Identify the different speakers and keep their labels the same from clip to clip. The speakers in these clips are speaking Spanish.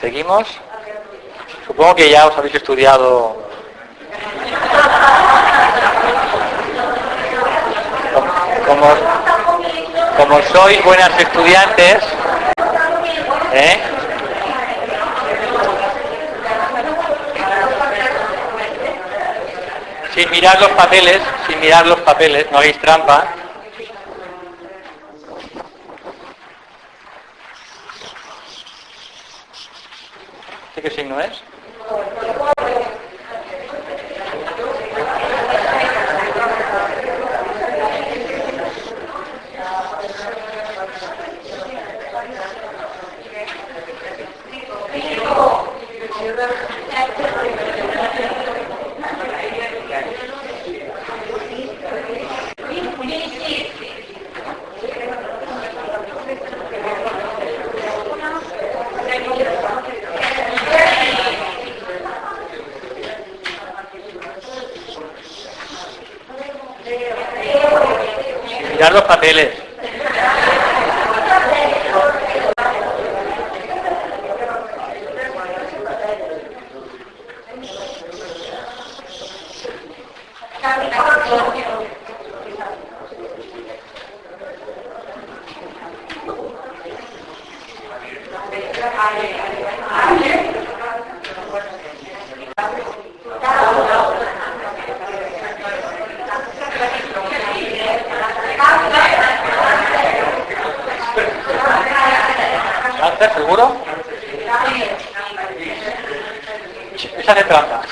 Speaker 1: Seguimos. Supongo que ya os habéis estudiado. Como sois buenas estudiantes, sin mirar los papeles, no hagáis trampa. ¿Sí qué signo es? Mirar los papeles. ¿Estás seguro? Esa de trampa.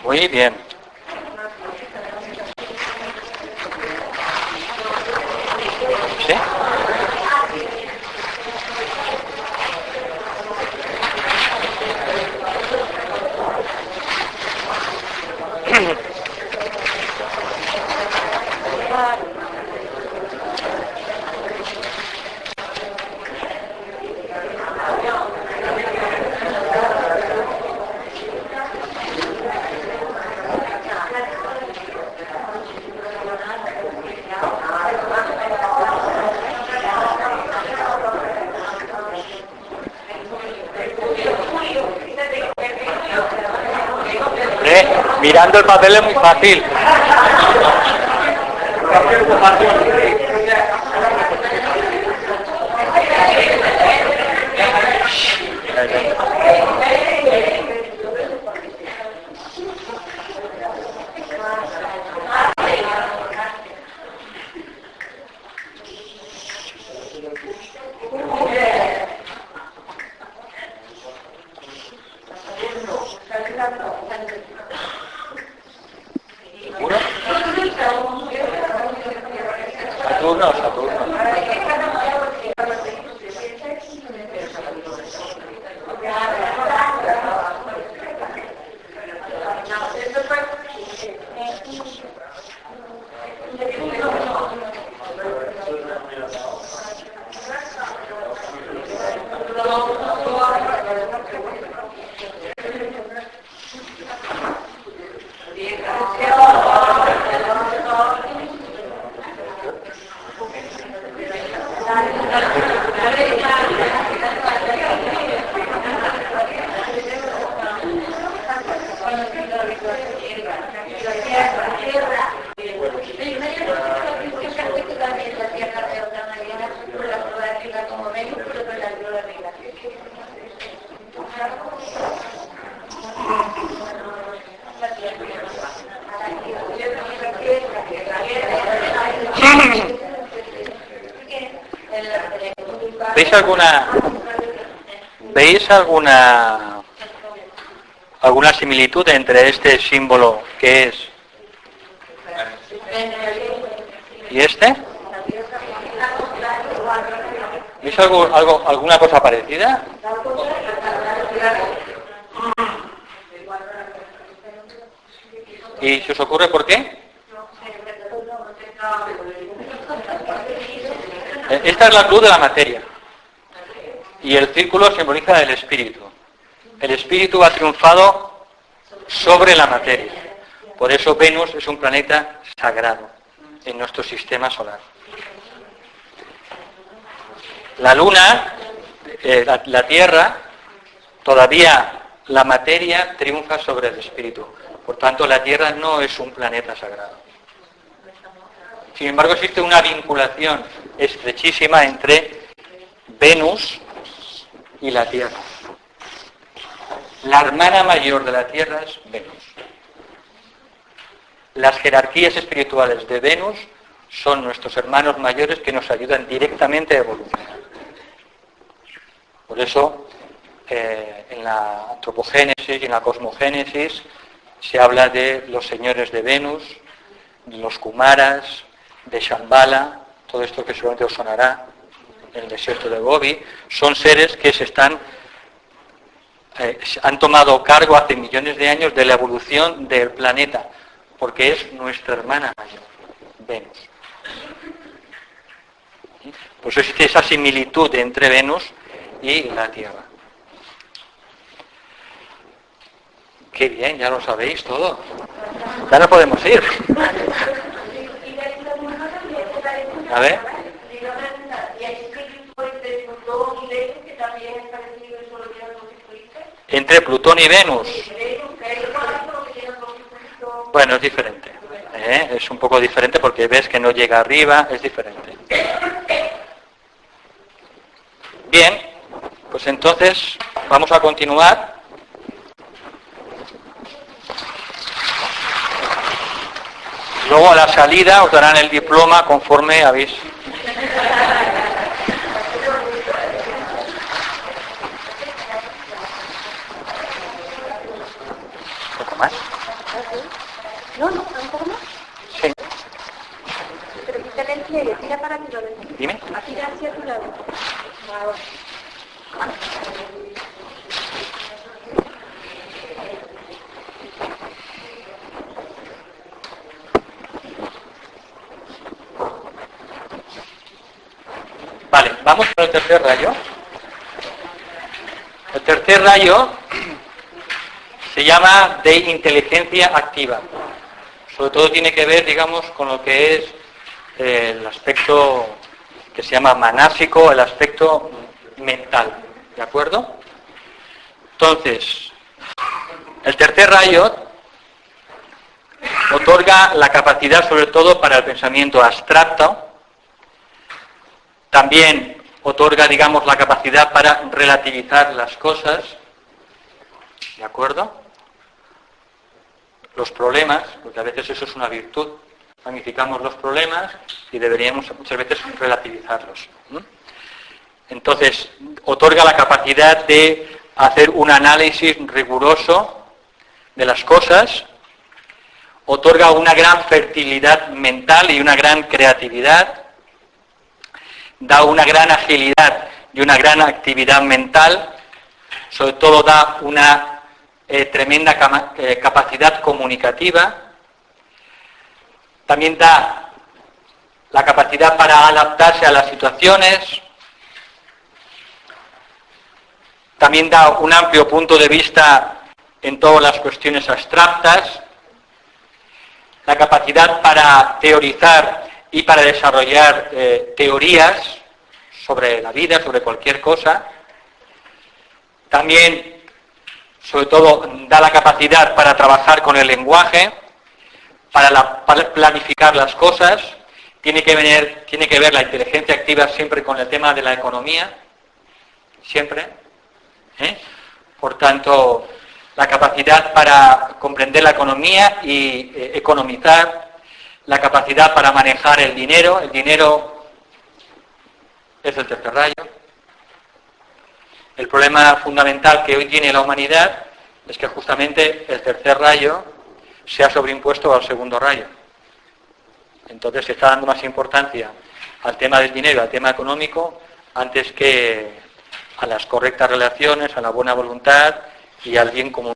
Speaker 1: Muy bien. ¿Sí? Mirando el papel es muy fácil. ¿Seguro? Saturno. ¿Veis alguna similitud entre este símbolo que es y este? ¿Veis alguna cosa parecida? ¿Y se os ocurre por qué? Esta es la cruz de la materia. Y el círculo simboliza el espíritu. El espíritu ha triunfado sobre la materia. Por eso Venus es un planeta sagrado en nuestro sistema solar. La Luna, la Tierra, todavía la materia triunfa sobre el espíritu. Por tanto, la Tierra no es un planeta sagrado. Sin embargo, existe una vinculación estrechísima entre Venus y la Tierra. La hermana mayor de la Tierra es Venus. Las jerarquías espirituales de Venus son nuestros hermanos mayores que nos ayudan directamente a evolucionar. Por eso, en la antropogénesis y en la cosmogénesis se habla de los señores de Venus, de los Kumaras, de Shambhala, todo esto que seguramente os sonará en el desierto de Gobi, son seres que han tomado cargo hace millones de años de la evolución del planeta, porque es nuestra hermana mayor, Venus. Pues existe esa similitud entre Venus y la Tierra. Qué bien, ya lo sabéis todo. Ya no podemos ir. A ver. Entre Plutón y Venus. Bueno, es diferente. Es un poco diferente porque ves que no llega arriba, es diferente. Bien, pues entonces vamos a continuar. Luego a la salida os darán el diploma conforme habéis... ¿Un poco más?
Speaker 2: No, un poco más.
Speaker 1: Sí.
Speaker 2: Pero quítale el pliegue, tira para arriba.
Speaker 1: Dime.
Speaker 2: Tira hacia tu lado.
Speaker 1: Vale, vamos con el tercer rayo. El tercer rayo se llama de inteligencia activa. Sobre todo tiene que ver, digamos, con lo que es el aspecto que se llama manásico, el aspecto mental. ¿De acuerdo? Entonces, el tercer rayo otorga la capacidad sobre todo para el pensamiento abstracto. También otorga, digamos, la capacidad para relativizar las cosas. ¿De acuerdo? Los problemas, porque a veces eso es una virtud. Magnificamos los problemas y deberíamos muchas veces relativizarlos. Entonces, otorga la capacidad de hacer un análisis riguroso de las cosas. Otorga una gran fertilidad mental y una gran creatividad. Da una gran agilidad y una gran actividad mental, sobre todo da una tremenda capacidad comunicativa, también da la capacidad para adaptarse a las situaciones, también da un amplio punto de vista en todas las cuestiones abstractas, la capacidad para teorizar y para desarrollar teorías sobre la vida, sobre cualquier cosa. También, sobre todo, da la capacidad para trabajar con el lenguaje, para planificar las cosas. Tiene que ver la inteligencia activa siempre con el tema de la economía, siempre. Por tanto, la capacidad para comprender la economía y economizar, la capacidad para manejar el dinero es el tercer rayo. El problema fundamental que hoy tiene la humanidad es que justamente el tercer rayo se ha sobreimpuesto al segundo rayo. Entonces se está dando más importancia al tema del dinero, al tema económico, antes que a las correctas relaciones, a la buena voluntad y al bien común.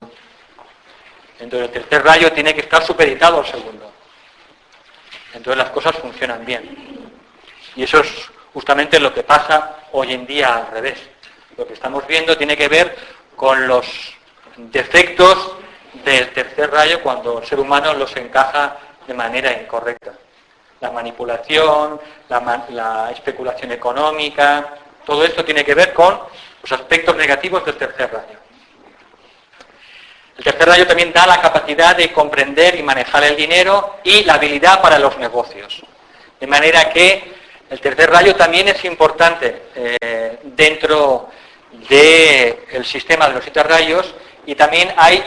Speaker 1: Entonces el tercer rayo tiene que estar supeditado al segundo. Entonces las cosas funcionan bien. Y eso es justamente lo que pasa hoy en día al revés. Lo que estamos viendo tiene que ver con los defectos del tercer rayo cuando el ser humano los encaja de manera incorrecta. La manipulación, la especulación económica, todo esto tiene que ver con los aspectos negativos del tercer rayo. El tercer rayo también da la capacidad de comprender y manejar el dinero y la habilidad para los negocios. De manera que el tercer rayo también es importante dentro del sistema de los 7 rayos, y también hay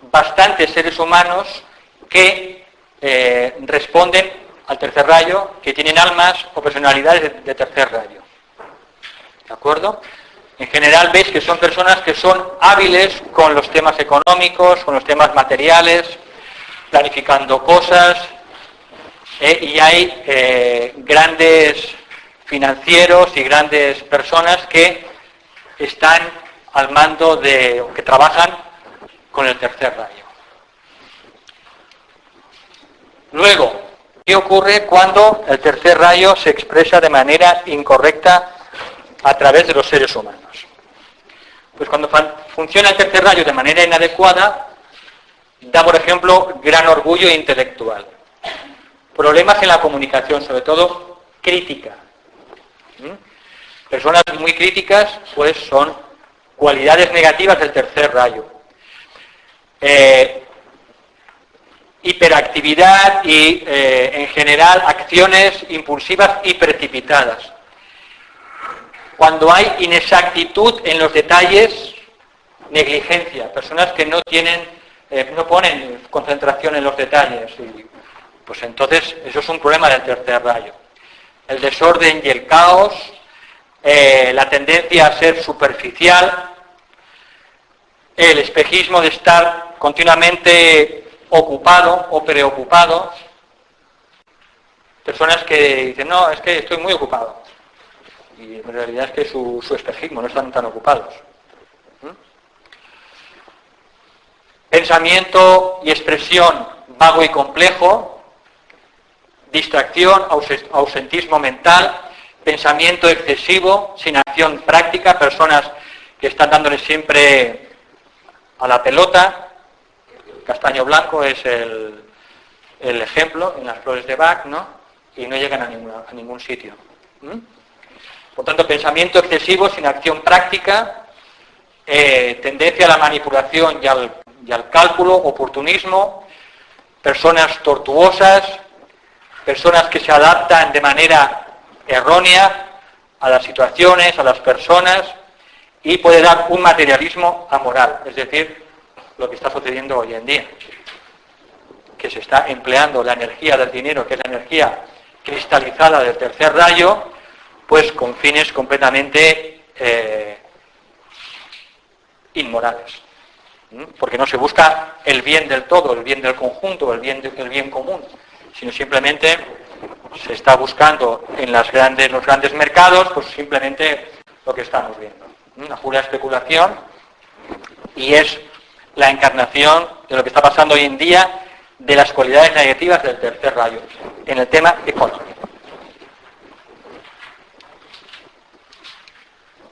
Speaker 1: bastantes seres humanos que responden al tercer rayo, que tienen almas o personalidades de tercer rayo. ¿De acuerdo? En general veis que son personas que son hábiles con los temas económicos, con los temas materiales, planificando cosas, y hay grandes financieros y grandes personas que están al mando que trabajan con el tercer rayo. Luego, ¿qué ocurre cuando el tercer rayo se expresa de manera incorrecta a través de los seres humanos? Pues cuando funciona el tercer rayo de manera inadecuada, da, por ejemplo, gran orgullo intelectual. Problemas en la comunicación, sobre todo crítica. Personas muy críticas, pues son cualidades negativas del tercer rayo. Hiperactividad y, en general, acciones impulsivas y precipitadas. Cuando hay inexactitud en los detalles, negligencia. Personas que no ponen concentración en los detalles. Y, pues entonces, eso es un problema del tercer rayo. El desorden y el caos, la tendencia a ser superficial, el espejismo de estar continuamente ocupado o preocupado. Personas que dicen, no, es que estoy muy ocupado. Y en realidad es que su espejismo, no están tan ocupados. Pensamiento y expresión vago y complejo, distracción, ausentismo mental, pensamiento excesivo, sin acción práctica, personas que están dándole siempre a la pelota. Castaño blanco es el ejemplo en las flores de Bach, ¿no? Y no llegan a ningún sitio. Por tanto, pensamiento excesivo, sin acción práctica, tendencia a la manipulación y al cálculo, oportunismo, personas tortuosas, personas que se adaptan de manera errónea a las situaciones, a las personas, y puede dar un materialismo amoral, es decir, lo que está sucediendo hoy en día, que se está empleando la energía del dinero, que es la energía cristalizada del tercer rayo, pues con fines completamente inmorales. Porque no se busca el bien del todo, el bien del conjunto, el bien común, sino simplemente se está buscando en los grandes mercados, pues simplemente lo que estamos viendo. Una pura especulación, y es la encarnación de lo que está pasando hoy en día de las cualidades negativas del tercer rayo en el tema económico.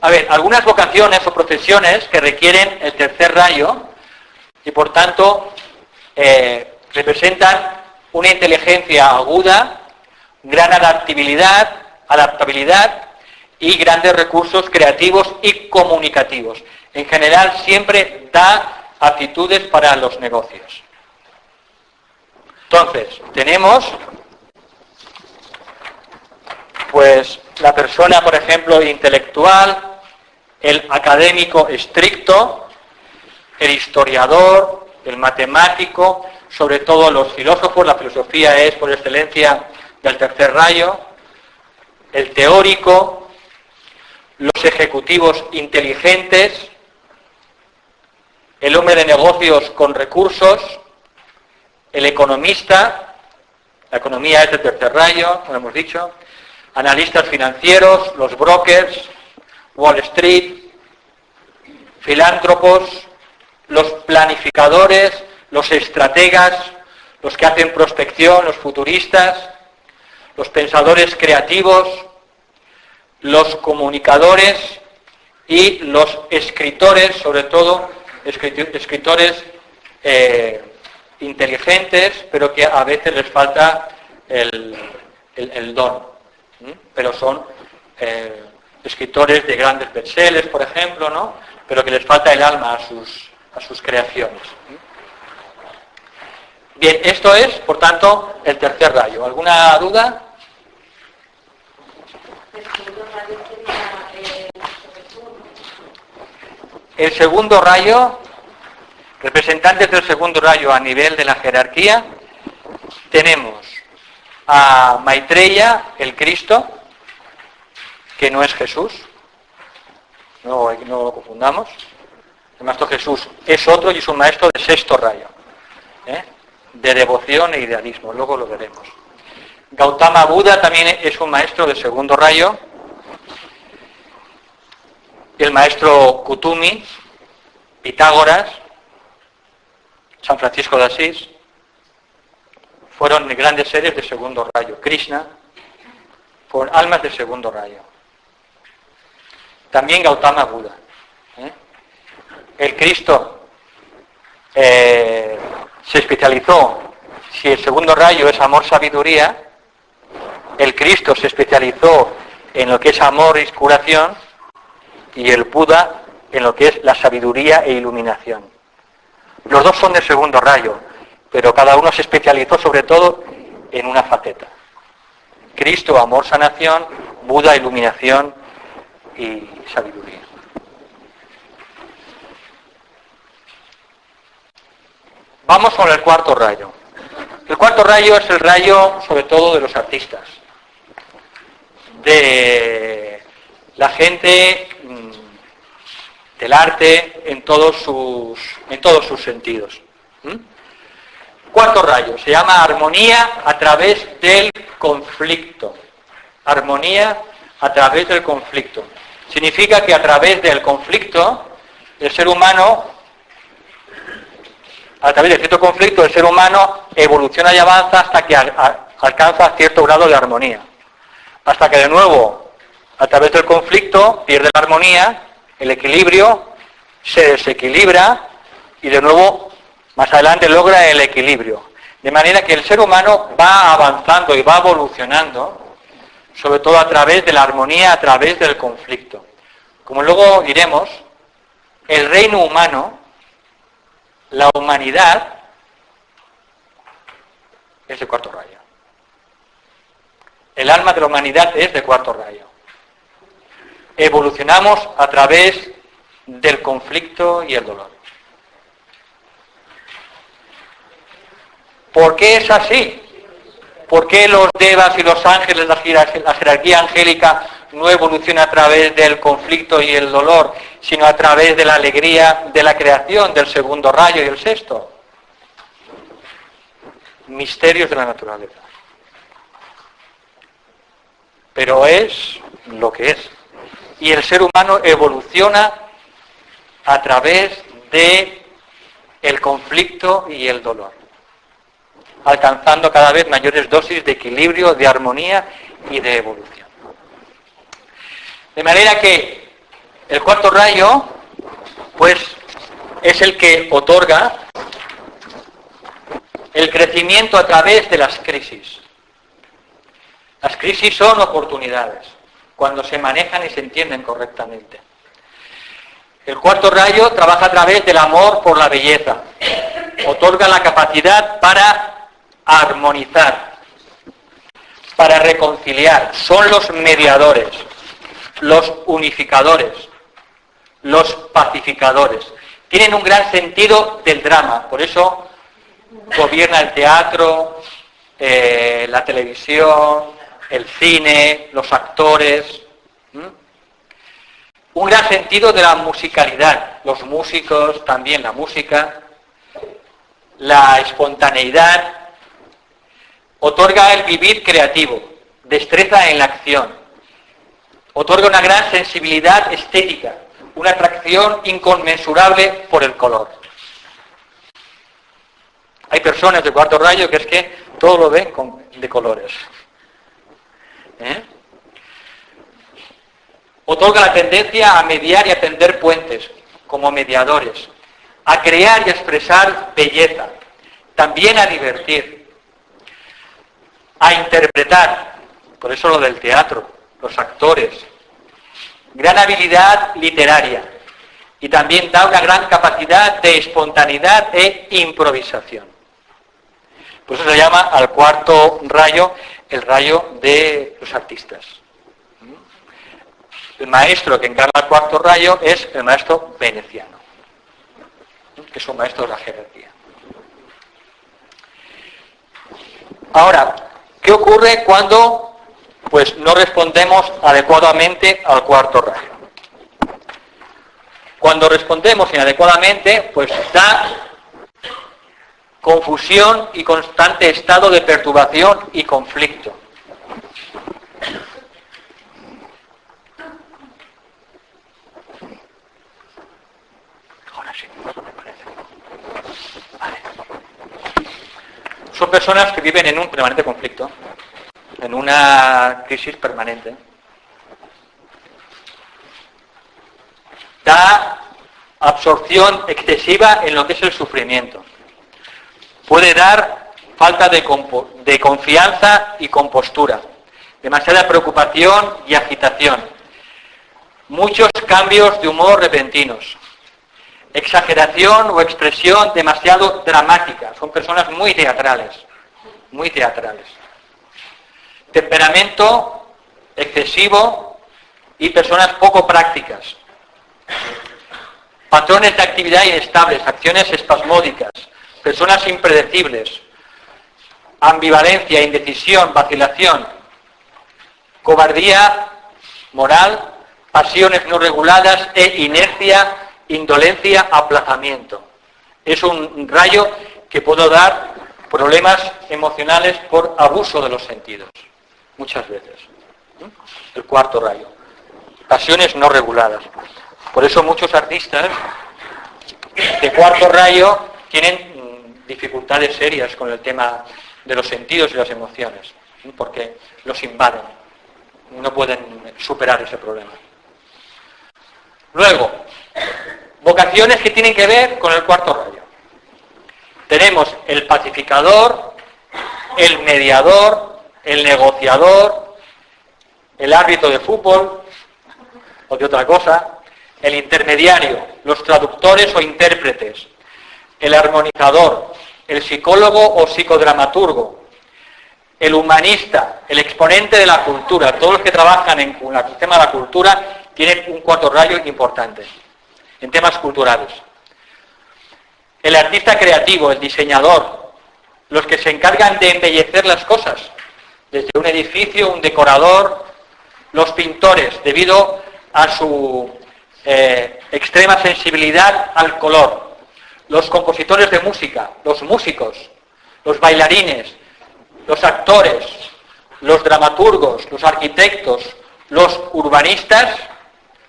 Speaker 1: A ver, algunas vocaciones o profesiones que requieren el tercer rayo y por tanto representan una inteligencia aguda, gran adaptabilidad y grandes recursos creativos y comunicativos. En general siempre da aptitudes para los negocios. Entonces, tenemos pues la persona, por ejemplo, intelectual, el académico estricto, el historiador, el matemático, sobre todo los filósofos. La filosofía es por excelencia del tercer rayo, el teórico, los ejecutivos inteligentes, el hombre de negocios con recursos, el economista, la economía es del tercer rayo, como hemos dicho, analistas financieros, los brokers, Wall Street, filántropos, los planificadores, los estrategas, los que hacen prospección, los futuristas, los pensadores creativos, los comunicadores y los escritores, sobre todo escritores inteligentes, pero que a veces les falta el don. Pero son escritores de grandes bestsellers, por ejemplo, ¿no? Pero que les falta el alma a sus creaciones. Bien, esto es, por tanto, el tercer rayo. ¿Alguna duda? El segundo rayo, representantes del segundo rayo a nivel de la jerarquía, tenemos a Maitreya, el Cristo, que no es Jesús, no lo confundamos. El Maestro Jesús es otro y es un maestro de sexto rayo, de devoción e idealismo, luego lo veremos. Gautama Buda también es un maestro de segundo rayo. El maestro Kutumi, Pitágoras, San Francisco de Asís, fueron grandes seres de segundo rayo. Krishna, fueron almas de segundo rayo. También Gautama Buda. El Cristo se especializó, si el segundo rayo es amor, sabiduría, el Cristo se especializó en lo que es amor y curación, y el Buda en lo que es la sabiduría e iluminación. Los dos son de segundo rayo, pero cada uno se especializó sobre todo en una faceta. Cristo, amor, sanación; Buda, iluminación y sabiduría. Vamos con el cuarto rayo. El cuarto rayo es el rayo sobre todo de los artistas, de la gente del arte en todos sus sentidos. Cuarto rayo, se llama armonía a través del conflicto. Armonía a través del conflicto. Significa que a través del conflicto, el ser humano, a través de cierto conflicto, el ser humano evoluciona y avanza hasta que alcanza cierto grado de armonía. Hasta que de nuevo, a través del conflicto, pierde la armonía, el equilibrio, se desequilibra y de nuevo, más adelante, logra el equilibrio. De manera que el ser humano va avanzando y va evolucionando, sobre todo a través de la armonía, a través del conflicto. Como luego diremos, el reino humano, la humanidad, es de cuarto rayo. El alma de la humanidad es de cuarto rayo. Evolucionamos a través del conflicto y el dolor. ¿Por qué es así? ¿Por qué los devas y los ángeles, la jerarquía angélica, no evoluciona a través del conflicto y el dolor, sino a través de la alegría de la creación, del segundo rayo y el sexto? Misterios de la naturaleza. Pero es lo que es. Y el ser humano evoluciona a través de el conflicto y el dolor, alcanzando cada vez mayores dosis de equilibrio, de armonía y de evolución. De manera que el cuarto rayo, pues, es el que otorga el crecimiento a través de las crisis. Las crisis son oportunidades, cuando se manejan y se entienden correctamente. El cuarto rayo trabaja a través del amor por la belleza. Otorga la capacidad para armonizar, para reconciliar. Son los mediadores, los unificadores, los pacificadores. Tienen un gran sentido del drama, por eso gobierna el teatro, la televisión, el cine, los actores. Un gran sentido de la musicalidad, los músicos, también la música, la espontaneidad. Otorga el vivir creativo, destreza en la acción. Otorga una gran sensibilidad estética, una atracción inconmensurable por el color. Hay personas de cuarto rayo que es que todo lo ven de colores. Otorga la tendencia a mediar y a tender puentes, como mediadores, a crear y a expresar belleza, también a divertir, a interpretar, por eso lo del teatro, los actores, gran habilidad literaria y también da una gran capacidad de espontaneidad e improvisación. Por eso se llama al cuarto rayo el rayo de los artistas. El maestro que encarna el cuarto rayo es el maestro veneciano, que es un maestro de la jerarquía. Ahora, ¿qué ocurre cuando pues no respondemos adecuadamente al cuarto rayo? Cuando respondemos inadecuadamente, pues da confusión y constante estado de perturbación y conflicto. Ahora sí, me parece. Vale. Son personas que viven en un permanente conflicto, en una crisis permanente. Da absorción excesiva en lo que es el sufrimiento. Puede dar falta de confianza y compostura, demasiada preocupación y agitación, muchos cambios de humor repentinos, exageración o expresión demasiado dramática. Son personas muy teatrales, muy teatrales. Temperamento excesivo y personas poco prácticas. Patrones de actividad inestables, acciones espasmódicas, personas impredecibles, ambivalencia, indecisión, vacilación, cobardía moral, pasiones no reguladas e inercia, indolencia, aplazamiento. Es un rayo que puede dar problemas emocionales por abuso de los sentidos, muchas veces. El cuarto rayo. Pasiones no reguladas. Por eso muchos artistas de cuarto rayo tienen dificultades serias con el tema de los sentidos y las emociones, porque los invaden, no pueden superar ese problema. Luego, vocaciones que tienen que ver con el cuarto rayo. Tenemos el pacificador, el mediador, el negociador, el árbitro de fútbol o de otra cosa, el intermediario, los traductores o intérpretes, el armonizador, el psicólogo o psicodramaturgo, el humanista, el exponente de la cultura. Todos los que trabajan en el tema de la cultura tienen un cuarto rayo importante en temas culturales. El artista creativo, el diseñador, los que se encargan de embellecer las cosas, desde un edificio, un decorador, los pintores, debido a su extrema sensibilidad al color, los compositores de música, los músicos, los bailarines, los actores, los dramaturgos, los arquitectos, los urbanistas,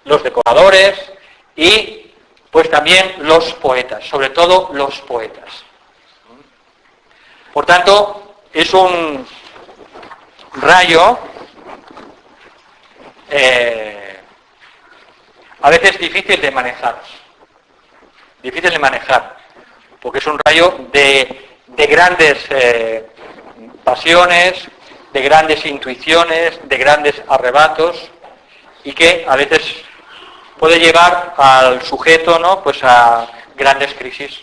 Speaker 1: los decoradores y pues también los poetas, sobre todo los poetas. Por tanto, es un rayo a veces difícil de manejar, porque es un rayo de grandes pasiones, de grandes intuiciones, de grandes arrebatos, y que a veces puede llevar al sujeto, ¿no?, pues a grandes crisis.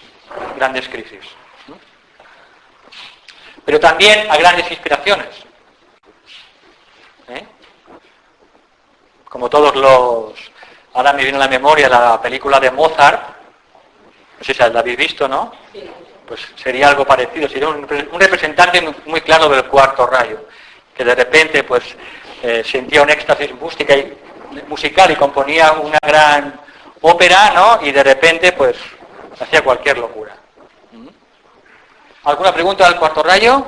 Speaker 1: Pero también a grandes inspiraciones. Como todos los... Ahora me viene a la memoria la película de Mozart, no sé si la habéis visto, ¿no? Sí. Pues sería algo parecido, sería un representante muy claro del cuarto rayo, que de repente pues sentía un éxtasis musical y componía una gran ópera, ¿no? Y de repente pues hacía cualquier locura. ¿Alguna pregunta del cuarto rayo?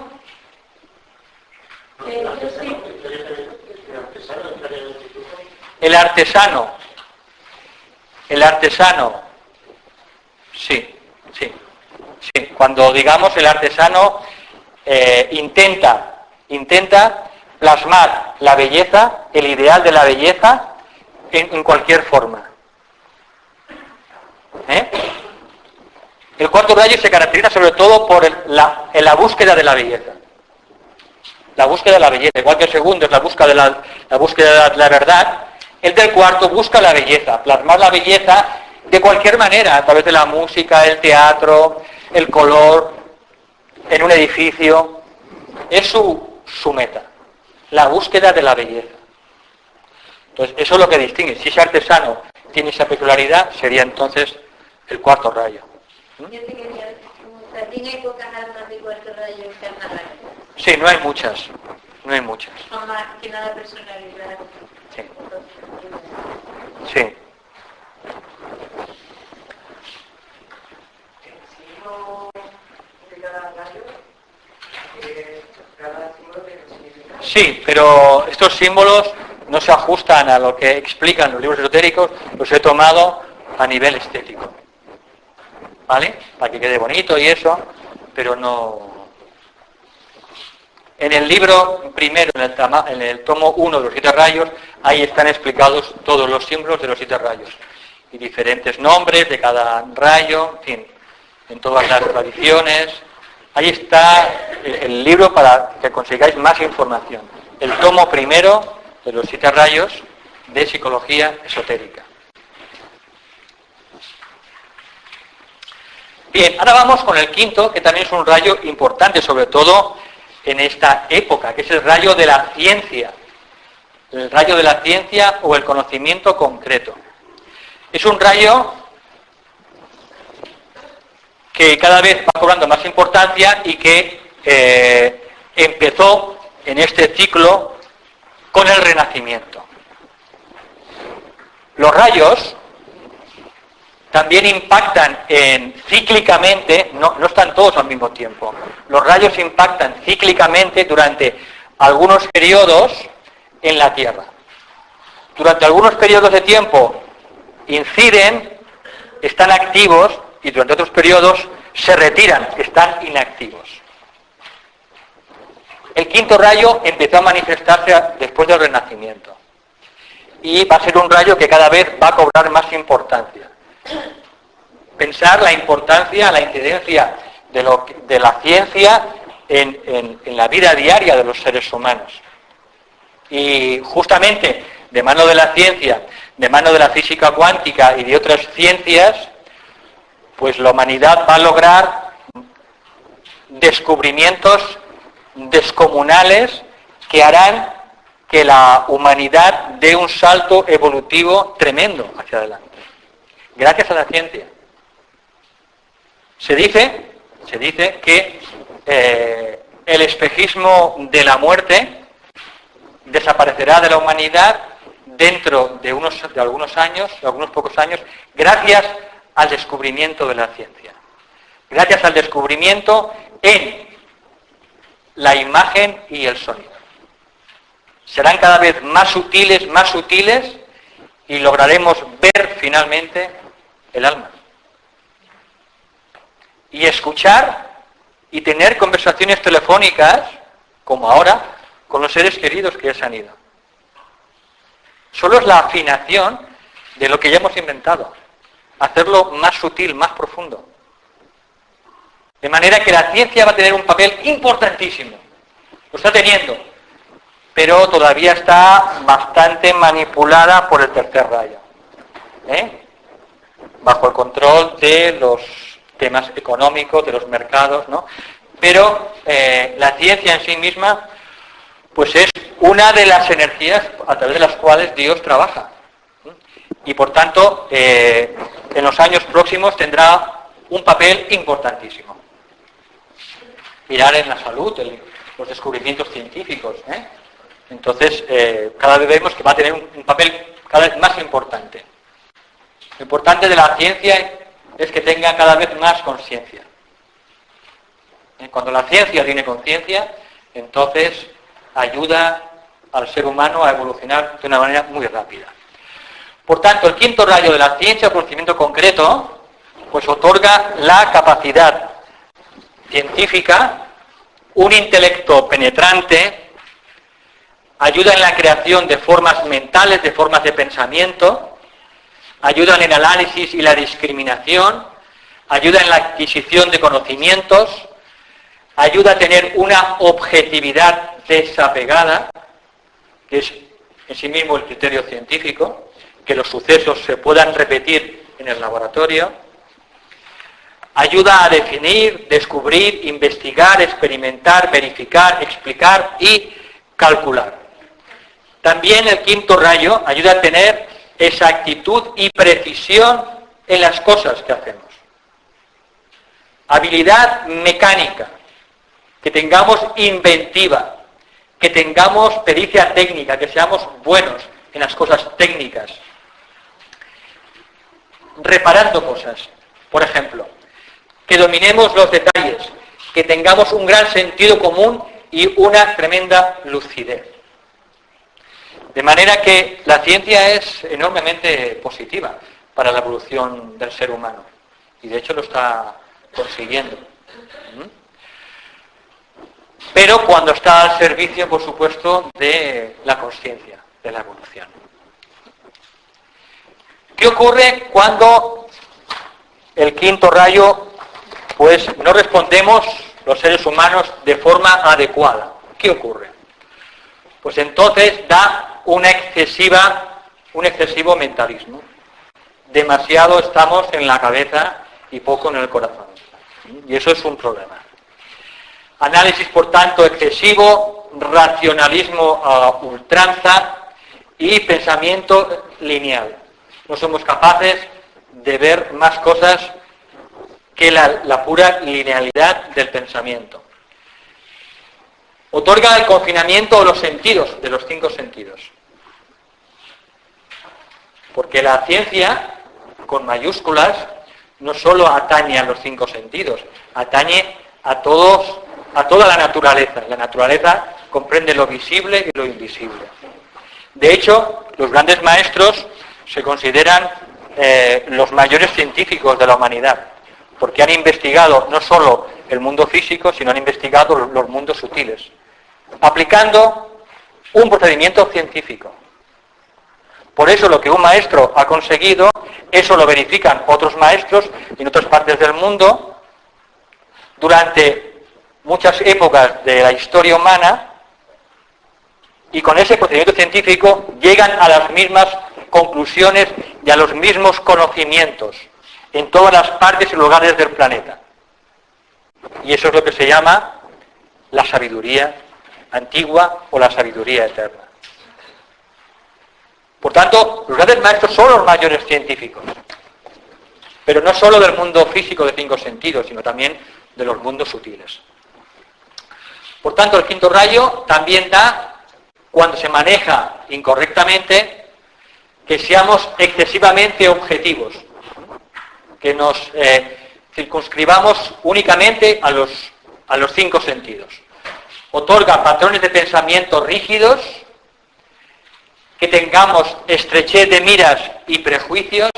Speaker 1: El artesano, sí. Cuando digamos el artesano intenta plasmar la belleza, el ideal de la belleza, en cualquier forma. El cuarto rayo se caracteriza sobre todo por la búsqueda de la belleza. La búsqueda de la belleza, igual que el segundo es la búsqueda de la verdad, el del cuarto busca la belleza, plasmar la belleza de cualquier manera, a través de la música, el teatro, el color, en un edificio. Es su meta, la búsqueda de la belleza. Entonces, eso es lo que distingue. Si ese artesano tiene esa peculiaridad, sería entonces el cuarto rayo.
Speaker 2: Yo te quería preguntar, ¿también hay pocas almas de cuarto rayo encarnadas?
Speaker 1: Sí, no hay muchas. No hay muchas.
Speaker 2: Son más que nada personalidad.
Speaker 1: Sí. Sí. Sí, pero estos símbolos no se ajustan a lo que explican los libros esotéricos, los he tomado a nivel estético. ¿Vale? Para que quede bonito y eso, pero no... En el libro primero, en el tomo 1 de los 7 rayos, ahí están explicados todos los símbolos de los 7 rayos. Y diferentes nombres de cada rayo, en fin, en todas las tradiciones. Ahí está el libro para que consigáis más información. El tomo primero de los 7 rayos de psicología esotérica. Bien, ahora vamos con el quinto, que también es un rayo importante, sobre todo en esta época, que es el rayo de la ciencia. El rayo de la ciencia o el conocimiento concreto. Es un rayo que cada vez va cobrando más importancia y que empezó en este ciclo con el Renacimiento. Los rayos también impactan cíclicamente, no están todos al mismo tiempo. Los rayos impactan cíclicamente durante algunos periodos en la Tierra. Durante algunos periodos de tiempo inciden, están activos, y durante otros periodos se retiran, están inactivos. El quinto rayo empezó a manifestarse después del Renacimiento. Y va a ser un rayo que cada vez va a cobrar más importancia. Pensar la importancia, la incidencia de la ciencia en la vida diaria de los seres humanos. Y justamente de mano de la ciencia, de mano de la física cuántica y de otras ciencias, pues la humanidad va a lograr descubrimientos descomunales que harán que la humanidad dé un salto evolutivo tremendo hacia adelante. Gracias a la ciencia. Se dice que el espejismo de la muerte desaparecerá de la humanidad dentro de algunos años, de algunos pocos años, gracias al descubrimiento de la ciencia. Gracias al descubrimiento en la imagen y el sonido. Serán cada vez más sutiles, y lograremos ver finalmente el alma. Y escuchar y tener conversaciones telefónicas, como ahora, con los seres queridos que ya se han ido. Solo es la afinación de lo que ya hemos inventado. Hacerlo más sutil, más profundo. De manera que la ciencia va a tener un papel importantísimo. Lo está teniendo. Pero todavía está bastante manipulada por el tercer rayo. Bajo el control de los temas económicos, de los mercados, ¿no? Pero la ciencia en sí misma, pues es una de las energías a través de las cuales Dios trabaja. Y por tanto, en los años próximos tendrá un papel importantísimo. Mirar en la salud, los descubrimientos científicos. Entonces, cada vez vemos que va a tener un papel cada vez más importante. Lo importante de la ciencia es que tenga cada vez más conciencia. Cuando la ciencia tiene conciencia, entonces ayuda al ser humano a evolucionar de una manera muy rápida. Por tanto, el quinto rayo de la ciencia, el conocimiento concreto, pues otorga la capacidad científica, un intelecto penetrante, ayuda en la creación de formas mentales, de formas de pensamiento, ayuda en el análisis y la discriminación, ayuda en la adquisición de conocimientos, ayuda a tener una objetividad desapegada, que es en sí mismo el criterio científico, que los sucesos se puedan repetir en el laboratorio, ayuda a definir, descubrir, investigar, experimentar, verificar, explicar y calcular. También el quinto rayo ayuda a tener exactitud y precisión en las cosas que hacemos. Habilidad mecánica, que tengamos inventiva, que tengamos pericia técnica, que seamos buenos en las cosas técnicas. Reparando cosas, por ejemplo, que dominemos los detalles, que tengamos un gran sentido común y una tremenda lucidez. De manera que la ciencia es enormemente positiva para la evolución del ser humano, y de hecho lo está consiguiendo. Pero cuando está al servicio, por supuesto, de la conciencia, de la evolución. ¿Qué ocurre cuando el quinto rayo, pues no respondemos los seres humanos de forma adecuada? ¿Qué ocurre? Pues entonces da un excesivo mentalismo. Demasiado estamos en la cabeza y poco en el corazón. Y eso es un problema. Análisis, por tanto, excesivo, racionalismo a ultranza y pensamiento lineal. No somos capaces de ver más cosas que la pura linealidad del pensamiento. Otorga el confinamiento de los sentidos, de los 5 sentidos. Porque la ciencia, con mayúsculas, no solo atañe a los 5 sentidos, atañe a toda la naturaleza. La naturaleza comprende lo visible y lo invisible. De hecho, los grandes maestros se consideran los mayores científicos de la humanidad, porque han investigado no solo el mundo físico, sino han investigado los mundos sutiles, aplicando un procedimiento científico. Por eso lo que un maestro ha conseguido, eso lo verifican otros maestros en otras partes del mundo. Durante muchas épocas de la historia humana, y con ese procedimiento científico llegan a las mismas conclusiones y a los mismos conocimientos en todas las partes y lugares del planeta. Y eso es lo que se llama la sabiduría antigua o la sabiduría eterna. Por tanto, los grandes maestros son los mayores científicos, pero no solo del mundo físico de 5 sentidos, sino también de los mundos sutiles. Por tanto, el quinto rayo también da, cuando se maneja incorrectamente, que seamos excesivamente objetivos, que nos circunscribamos únicamente a los 5 sentidos. Otorga patrones de pensamiento rígidos, que tengamos estrechez de miras y prejuicios,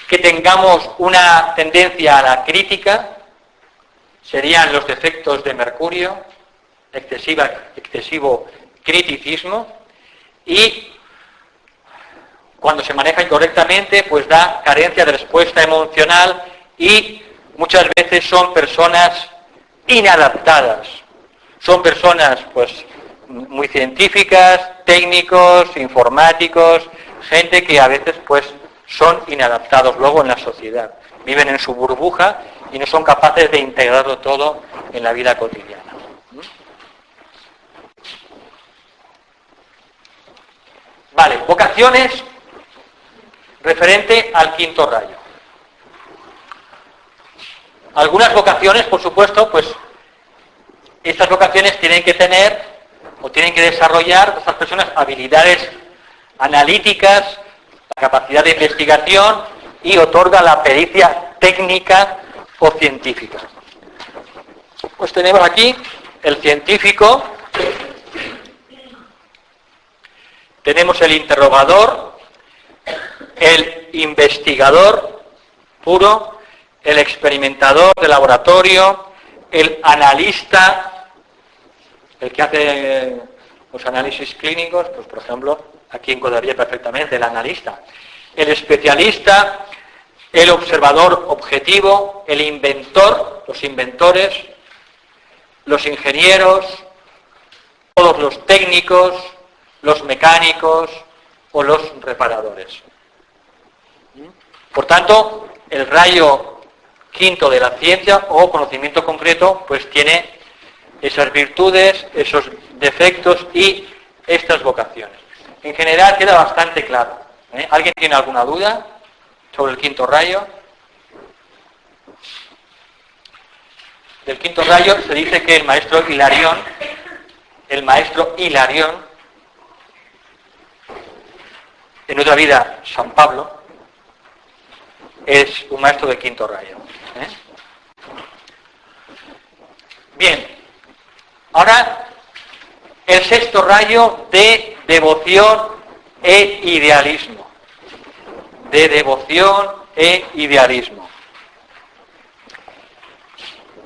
Speaker 1: que tengamos una tendencia a la crítica, serían los defectos de Mercurio, excesivo criticismo, y cuando se maneja incorrectamente, pues da carencia de respuesta emocional y muchas veces son personas inadaptadas. Son personas, pues, muy científicas, técnicos, informáticos, gente que a veces, pues, son inadaptados luego en la sociedad. Viven en su burbuja y no son capaces de integrarlo todo en la vida cotidiana. Vale, vocaciones referente al quinto rayo. Algunas vocaciones, por supuesto, pues estas vocaciones tienen que tener o tienen que desarrollar estas personas habilidades analíticas, la capacidad de investigación y otorga la pericia técnica o científica. Pues tenemos aquí el científico, tenemos el interrogador, el investigador puro, el experimentador de laboratorio, el analista, el que hace Los análisis clínicos, pues por ejemplo, aquí encuadraría perfectamente el analista. El especialista, el observador objetivo, el inventor, los inventores, los ingenieros, todos los técnicos, los mecánicos o los reparadores. Por tanto, el rayo quinto de la ciencia o conocimiento concreto, pues tiene esas virtudes, esos defectos y estas vocaciones. En general queda bastante claro. ¿Alguien tiene alguna duda sobre el quinto rayo? Del quinto rayo se dice que el maestro Hilarión, en otra vida San Pablo, es un maestro de quinto rayo. Bien, ahora el sexto rayo de devoción e idealismo. De devoción e idealismo.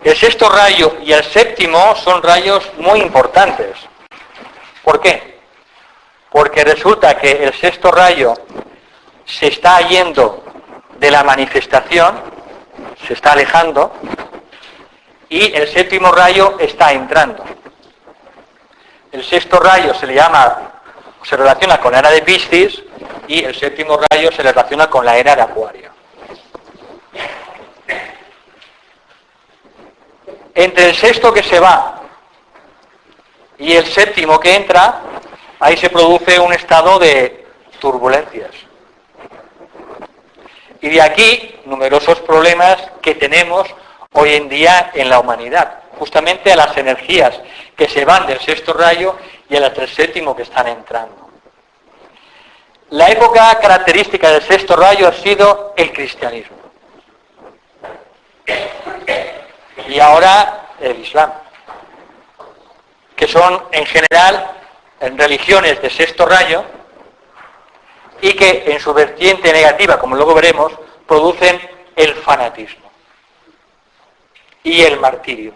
Speaker 1: El sexto rayo y el séptimo son rayos muy importantes. ¿Por qué? Porque resulta que el sexto rayo se está yendo de la manifestación, se está alejando, y el séptimo rayo está entrando. El sexto rayo se relaciona con la era de Piscis y el séptimo rayo se relaciona con la era de Acuario. Entre el sexto que se va y el séptimo que entra, ahí se produce un estado de turbulencias. Y de aquí numerosos problemas que tenemos hoy en día en la humanidad, justamente a las energías que se van del sexto rayo y a las del séptimo que están entrando. La época característica del sexto rayo ha sido el cristianismo. Y ahora el Islam, que son en general religiones de sexto rayo y que en su vertiente negativa, como luego veremos, producen el fanatismo y el martirio.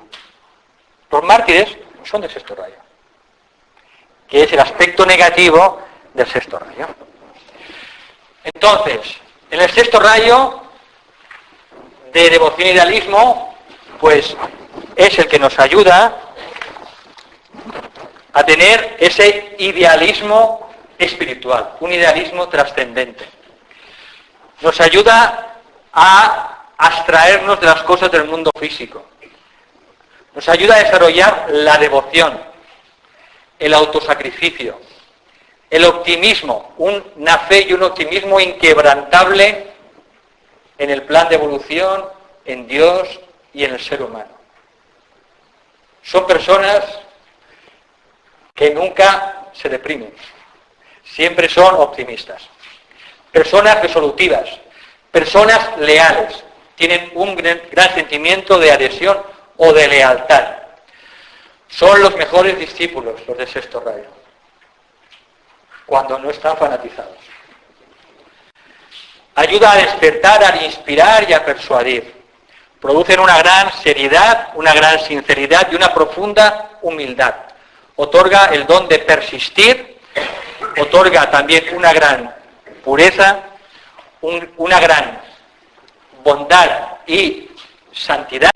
Speaker 1: Los mártires son del sexto rayo, que es el aspecto negativo del sexto rayo. Entonces, en el sexto rayo de devoción e idealismo, pues es el que nos ayuda a tener ese idealismo espiritual, un idealismo trascendente. Nos ayuda a abstraernos de las cosas del mundo físico. Nos ayuda a desarrollar la devoción, el autosacrificio, el optimismo, una fe y un optimismo inquebrantable en el plan de evolución, en Dios y en el ser humano. Son personas que nunca se deprimen, siempre son optimistas. Personas resolutivas, personas leales, tienen un gran sentimiento de adhesión o de lealtad. Son los mejores discípulos, los de sexto rayo, cuando no están fanatizados. Ayuda a despertar, a inspirar y a persuadir. Producen una gran seriedad, una gran sinceridad y una profunda humildad. Otorga el don de persistir, otorga también una gran pureza, una gran bondad y santidad,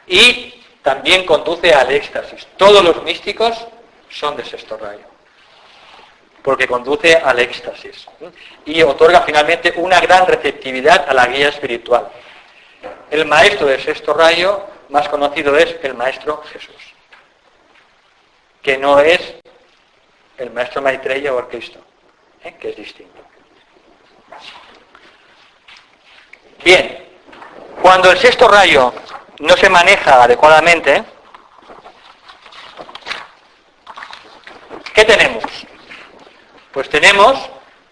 Speaker 1: y también conduce al éxtasis. Todos los místicos son de sexto rayo, porque conduce al éxtasis y otorga finalmente una gran receptividad a la guía espiritual. El maestro del sexto rayo más conocido es el maestro Jesús, que no es el maestro Maitreya o el Cristo, que es distinto. Bien, cuando el sexto rayo no se maneja adecuadamente, ¿qué tenemos? Pues tenemos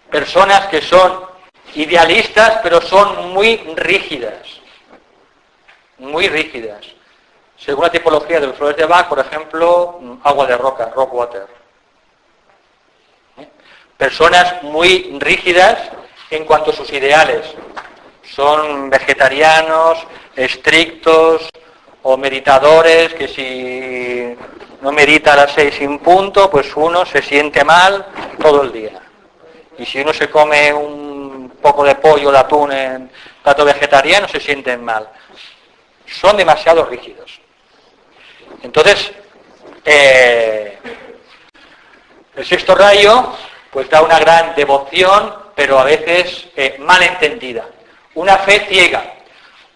Speaker 1: personas que son idealistas, pero son muy rígidas. Muy rígidas. Según la tipología de los flores de Bach, por ejemplo, agua de roca, rock water. Personas muy rígidas en cuanto a sus ideales. Son vegetarianos, estrictos, o meditadores, que si no medita a las 6 en punto, pues uno se siente mal todo el día. Y si uno se come un poco de pollo, de atún en plato vegetariano, se sienten mal. Son demasiado rígidos. Entonces, el sexto rayo pues da una gran devoción, pero a veces mal entendida. Una fe ciega,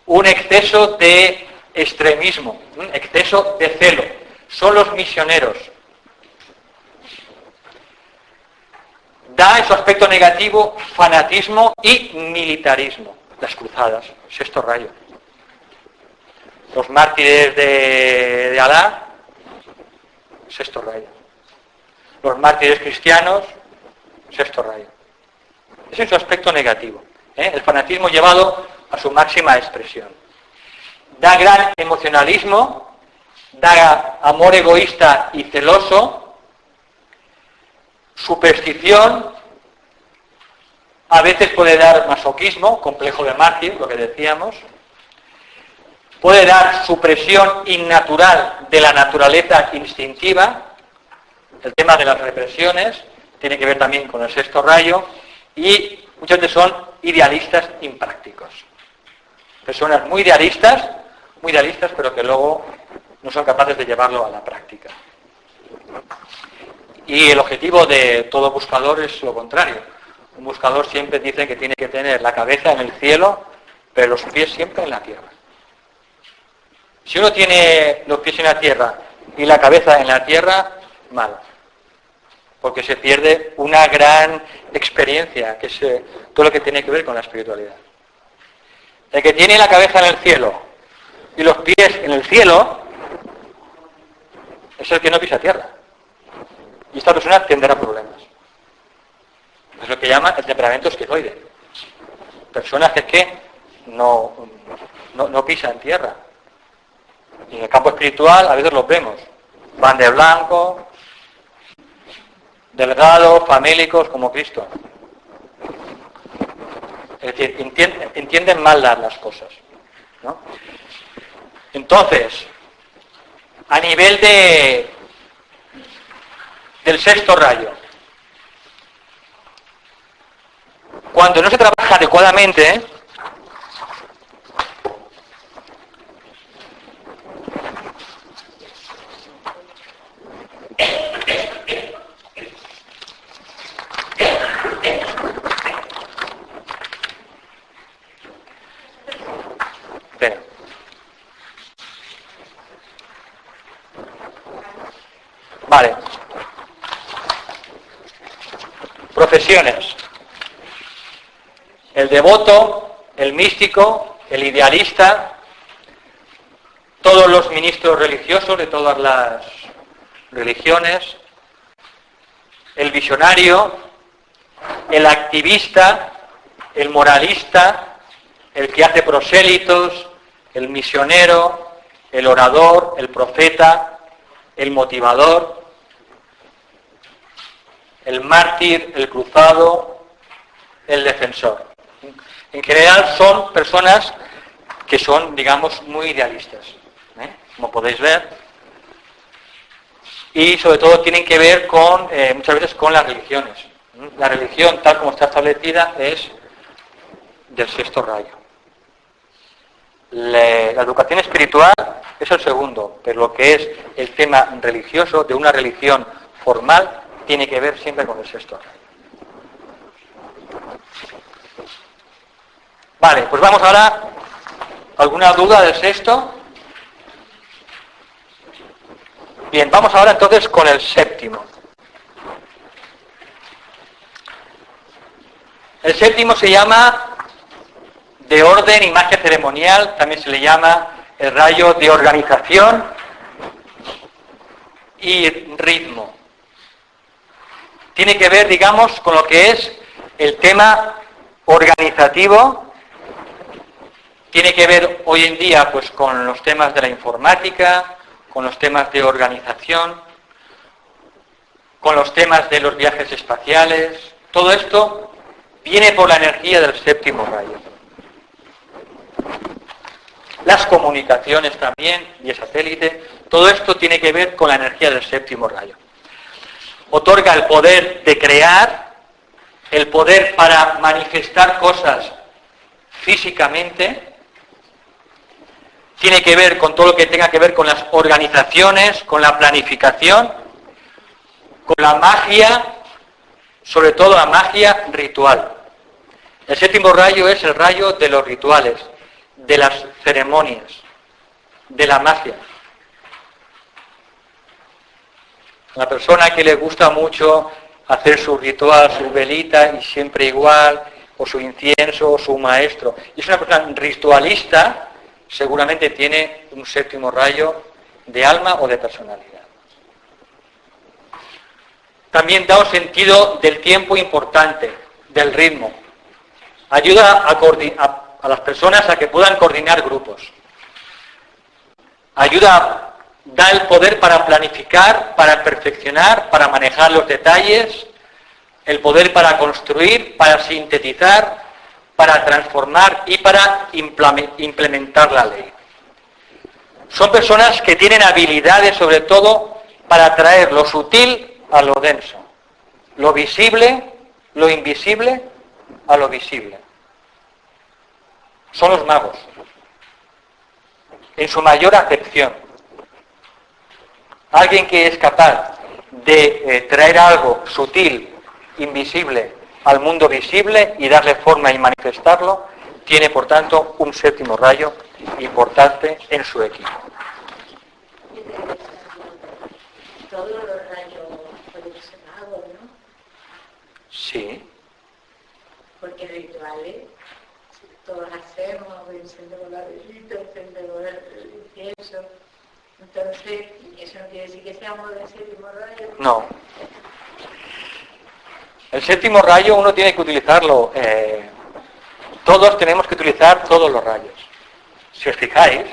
Speaker 1: un exceso de extremismo, un exceso de celo. Son los misioneros. Da en su aspecto negativo fanatismo y militarismo. Las cruzadas, sexto rayo. Los mártires de Alá, sexto rayo. Los mártires cristianos, sexto rayo. Ese es su aspecto negativo. El fanatismo llevado a su máxima expresión. Da gran emocionalismo, da amor egoísta y celoso, superstición, a veces puede dar masoquismo, complejo de mártir, lo que decíamos, puede dar supresión innatural de la naturaleza instintiva, el tema de las represiones, tiene que ver también con el sexto rayo, y muchas veces son idealistas imprácticos. Personas muy idealistas, pero que luego no son capaces de llevarlo a la práctica. Y el objetivo de todo buscador es lo contrario. Un buscador siempre dice que tiene que tener la cabeza en el cielo, pero los pies siempre en la tierra. Si uno tiene los pies en la tierra y la cabeza en la tierra, mal. Porque se pierde una gran experiencia, que es todo lo que tiene que ver con la espiritualidad. El que tiene la cabeza en el cielo y los pies en el cielo, es el que no pisa tierra. Y esta persona tendrá problemas. Es lo que llama el temperamento esquizoide. Personas que no pisan tierra. Y en el campo espiritual a veces los vemos. Van de blanco, delgados, famélicos, como Cristo. Es decir, entienden mal las cosas, ¿no? Entonces, a nivel del sexto rayo, cuando no se trabaja adecuadamente, vale. Profesiones. El devoto, el místico, el idealista, todos los ministros religiosos de todas las religiones, el visionario, el activista, el moralista, el que hace prosélitos, el misionero, el orador, el profeta, el motivador, el mártir, el cruzado, el defensor. En general son personas que son, digamos, muy idealistas, como podéis ver, y sobre todo tienen que ver con, muchas veces con las religiones. La religión, tal como está establecida, es del sexto rayo. La educación espiritual es el segundo, pero lo que es el tema religioso de una religión formal tiene que ver siempre con el sexto rayo. Vale, pues vamos ahora. ¿Alguna duda del sexto? Bien, vamos ahora entonces con el séptimo. El séptimo se llama de orden y magia ceremonial, también se le llama el rayo de organización y ritmo. Tiene que ver, digamos, con lo que es el tema organizativo. Tiene que ver hoy en día pues con los temas de la informática, con los temas de organización, con los temas de los viajes espaciales. Todo esto viene por la energía del séptimo rayo. las comunicaciones también, vía satélite, todo esto tiene que ver con la energía del séptimo rayo. Otorga el poder de crear, el poder para manifestar cosas físicamente, tiene que ver con todo lo que tenga que ver con las organizaciones, con la planificación, con la magia, sobre todo la magia ritual. El séptimo rayo es el rayo de los rituales, de las ceremonias, de la magia. La persona que le gusta mucho hacer su ritual, su velita y siempre igual, o su incienso, o su maestro, y es una persona ritualista, seguramente tiene un séptimo rayo de alma o de personalidad. También da un sentido del tiempo importante, del ritmo. Ayuda a las personas a que puedan coordinar grupos. Da el poder para planificar, para perfeccionar, para manejar los detalles, el poder para construir, para sintetizar, para transformar y para implementar la ley. Son personas que tienen habilidades sobre todo para traer lo sutil a lo denso, lo visible, lo invisible a lo visible. Son los magos, en su mayor acepción. Alguien que es capaz de traer algo sutil, invisible, al mundo visible y darle forma y manifestarlo, tiene por tanto un séptimo rayo importante en su equipo.
Speaker 2: Todos los rayos pueden ser magos, ¿no?
Speaker 1: Sí.
Speaker 2: Porque rituales todos hacemos, encendemos la velita, encendemos el incienso. Entonces, eso no quiere decir que seamos del séptimo rayo.
Speaker 1: No. El séptimo rayo uno tiene que utilizarlo. Todos tenemos que utilizar todos los rayos. Si os fijáis,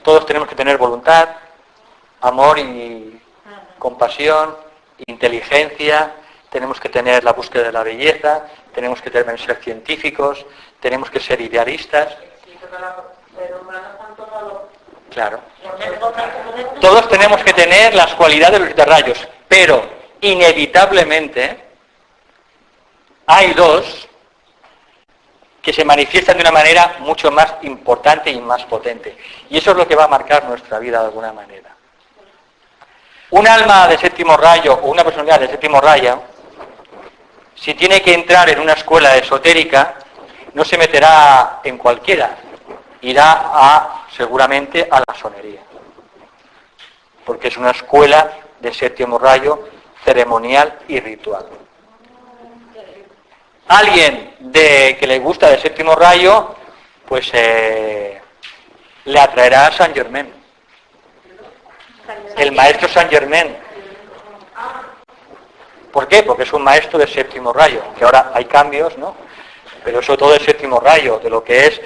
Speaker 1: todos tenemos que tener voluntad, amor y compasión, inteligencia, tenemos que tener la búsqueda de la belleza, tenemos que también ser científicos, tenemos que ser idealistas. Claro. Todos tenemos que tener las cualidades de los siete rayos, pero inevitablemente hay dos que se manifiestan de una manera mucho más importante y más potente. Y eso es lo que va a marcar nuestra vida de alguna manera. Un alma de séptimo rayo o una personalidad de séptimo rayo, si tiene que entrar en una escuela esotérica, no se meterá en cualquiera, irá seguramente a la masonería, porque es una escuela de séptimo rayo ceremonial y ritual. Alguien que le gusta de séptimo rayo, pues le atraerá a Saint Germain, el maestro Saint Germain. ¿Por qué? Porque es un maestro de séptimo rayo, que ahora hay cambios, ¿no? Pero sobre todo de séptimo rayo, de lo que es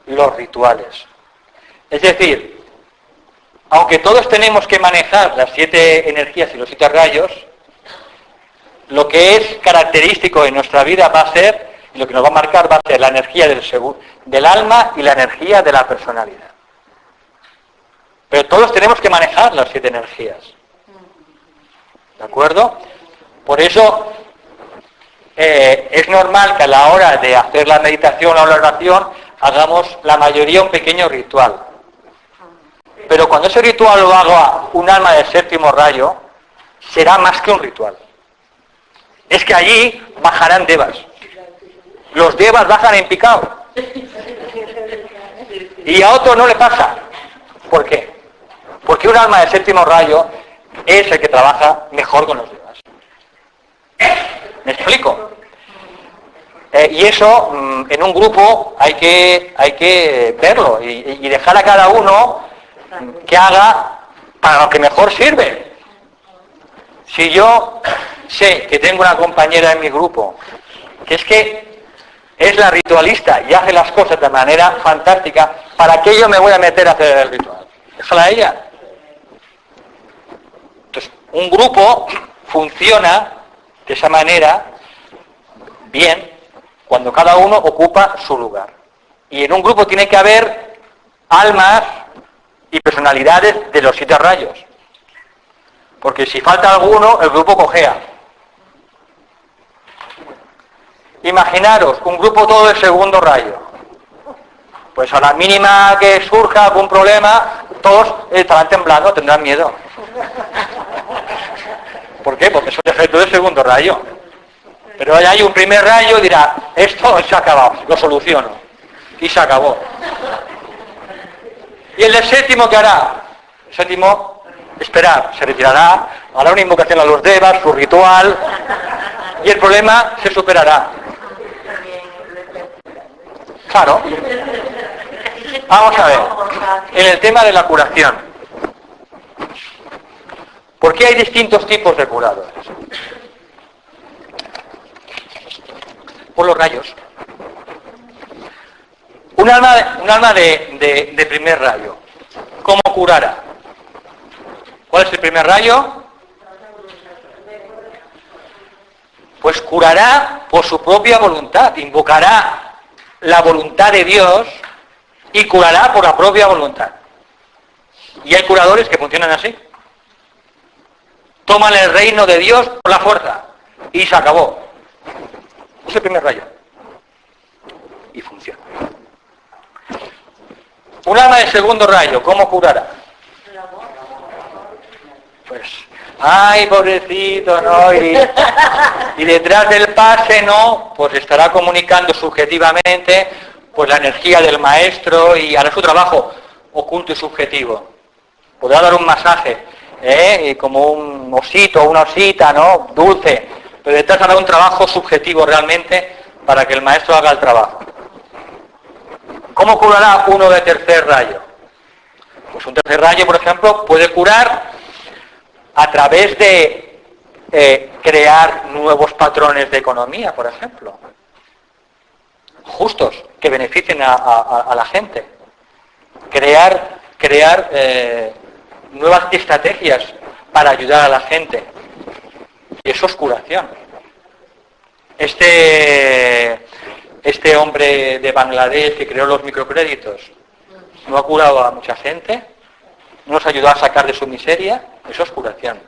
Speaker 1: los rituales. Es decir, aunque todos tenemos que manejar las 7 energías y los 7 rayos, lo que es característico en nuestra vida va a ser, y lo que nos va a marcar va a ser la energía del alma y la energía de la personalidad. Pero todos tenemos que manejar las 7 energías. ¿De acuerdo? Por eso es normal que a la hora de hacer la meditación o la oración hagamos la mayoría un pequeño ritual. Pero cuando ese ritual lo haga un alma del séptimo rayo, será más que un ritual. Es que allí bajarán devas. Los devas bajan en picado. Y a otro no le pasa. ¿Por qué? Porque un alma del séptimo rayo es el que trabaja mejor con los devas. ¿Me explico? Y eso en un grupo hay que verlo y dejar a cada uno que haga para lo que mejor sirve. Si yo sé que tengo una compañera en mi grupo que es la ritualista y hace las cosas de manera fantástica, ¿para qué yo me voy a meter a hacer el ritual? Déjala a ella. Entonces, un grupo funciona de esa manera bien cuando cada uno ocupa su lugar. Y en un grupo tiene que haber almas y personalidades de los 7 rayos. Porque si falta alguno, el grupo cojea. Imaginaros un grupo todo de segundo rayo. Pues a la mínima que surja algún problema, todos estarán temblando, tendrán miedo. ¿Por qué? Porque es un efecto de segundo rayo. Pero ahí hay un primer rayo y dirá, esto se ha acabado, lo soluciono. Y se acabó. ¿Y el del séptimo qué hará? El séptimo, esperar, se retirará, hará una invocación a los devas, su ritual, y el problema se superará. Claro. Vamos a ver, en el tema de la curación. ¿Por qué hay distintos tipos de curadores? Por los rayos. Un alma de primer rayo, ¿cómo curará? ¿Cuál es el primer rayo? Pues curará por su propia voluntad, invocará la voluntad de Dios y curará por la propia voluntad. Y hay curadores que funcionan así. Toman el reino de Dios por la fuerza y se acabó. Es el primer rayo. Y funciona. Un alma de segundo rayo, ¿cómo curará? Pues, ay, pobrecito, no, y detrás del pase, no, pues estará comunicando subjetivamente, pues la energía del maestro y hará su trabajo oculto y subjetivo. Podrá dar un masaje, como un osito o una osita, ¿no? Dulce, pero detrás hará un trabajo subjetivo realmente para que el maestro haga el trabajo. ¿Cómo curará uno de tercer rayo? Pues un tercer rayo, por ejemplo, puede curar a través de crear nuevos patrones de economía, por ejemplo. Justos, que beneficien a la gente. Crear nuevas estrategias para ayudar a la gente. Y eso es curación. Este hombre de Bangladesh que creó los microcréditos, ¿no ha curado a mucha gente? ¿No nos ayudó a sacar de su miseria? Eso es curación.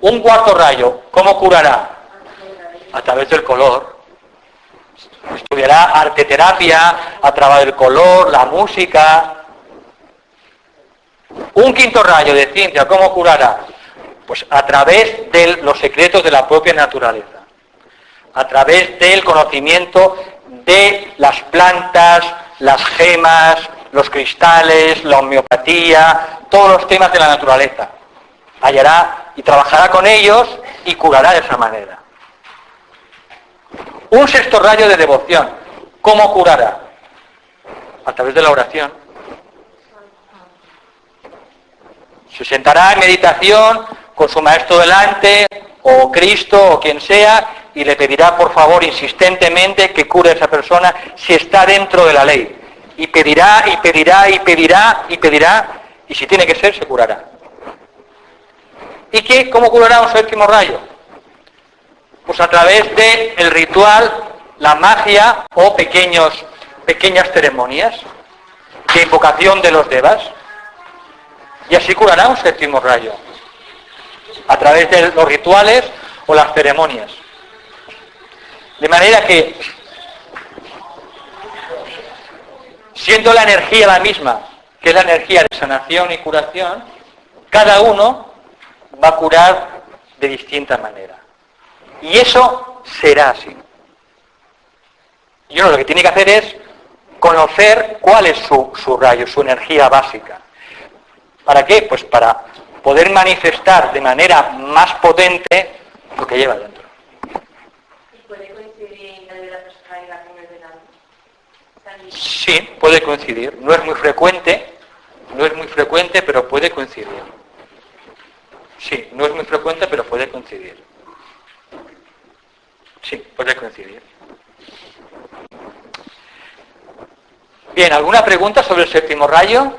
Speaker 1: Un cuarto rayo, ¿cómo curará? A través del color. Estudiará arteterapia a través del color, la música. Un quinto rayo de ciencia, ¿cómo curará? Pues a través de los secretos de la propia naturaleza. A través del conocimiento de las plantas, las gemas, los cristales, la homeopatía, todos los temas de la naturaleza. Hallará y trabajará con ellos y curará de esa manera. Un sexto rayo de devoción, ¿cómo curará? A través de la oración. Se sentará en meditación con su maestro delante, o Cristo, o quien sea, y le pedirá por favor insistentemente que cure a esa persona si está dentro de la ley. Y pedirá, y pedirá, y pedirá, y pedirá, y si tiene que ser, se curará. ¿Y cómo curará un séptimo rayo? Pues a través del ritual, la magia o pequeñas ceremonias de invocación de los devas. Y así curará un séptimo rayo. A través de los rituales o las ceremonias. De manera que, siendo la energía la misma, que es la energía de sanación y curación, cada uno va a curar de distinta manera. Y eso será así. Y uno lo que tiene que hacer es conocer cuál es su rayo, su energía básica. ¿Para qué? Pues para poder manifestar de manera más potente lo que lleva dentro.
Speaker 2: ¿Puede coincidir la de la personalidad con el del alma?
Speaker 1: Sí, puede coincidir. No es muy frecuente, pero puede coincidir. Sí, no es muy frecuente, pero puede coincidir. Sí, puede coincidir. Bien, ¿alguna pregunta sobre el séptimo rayo?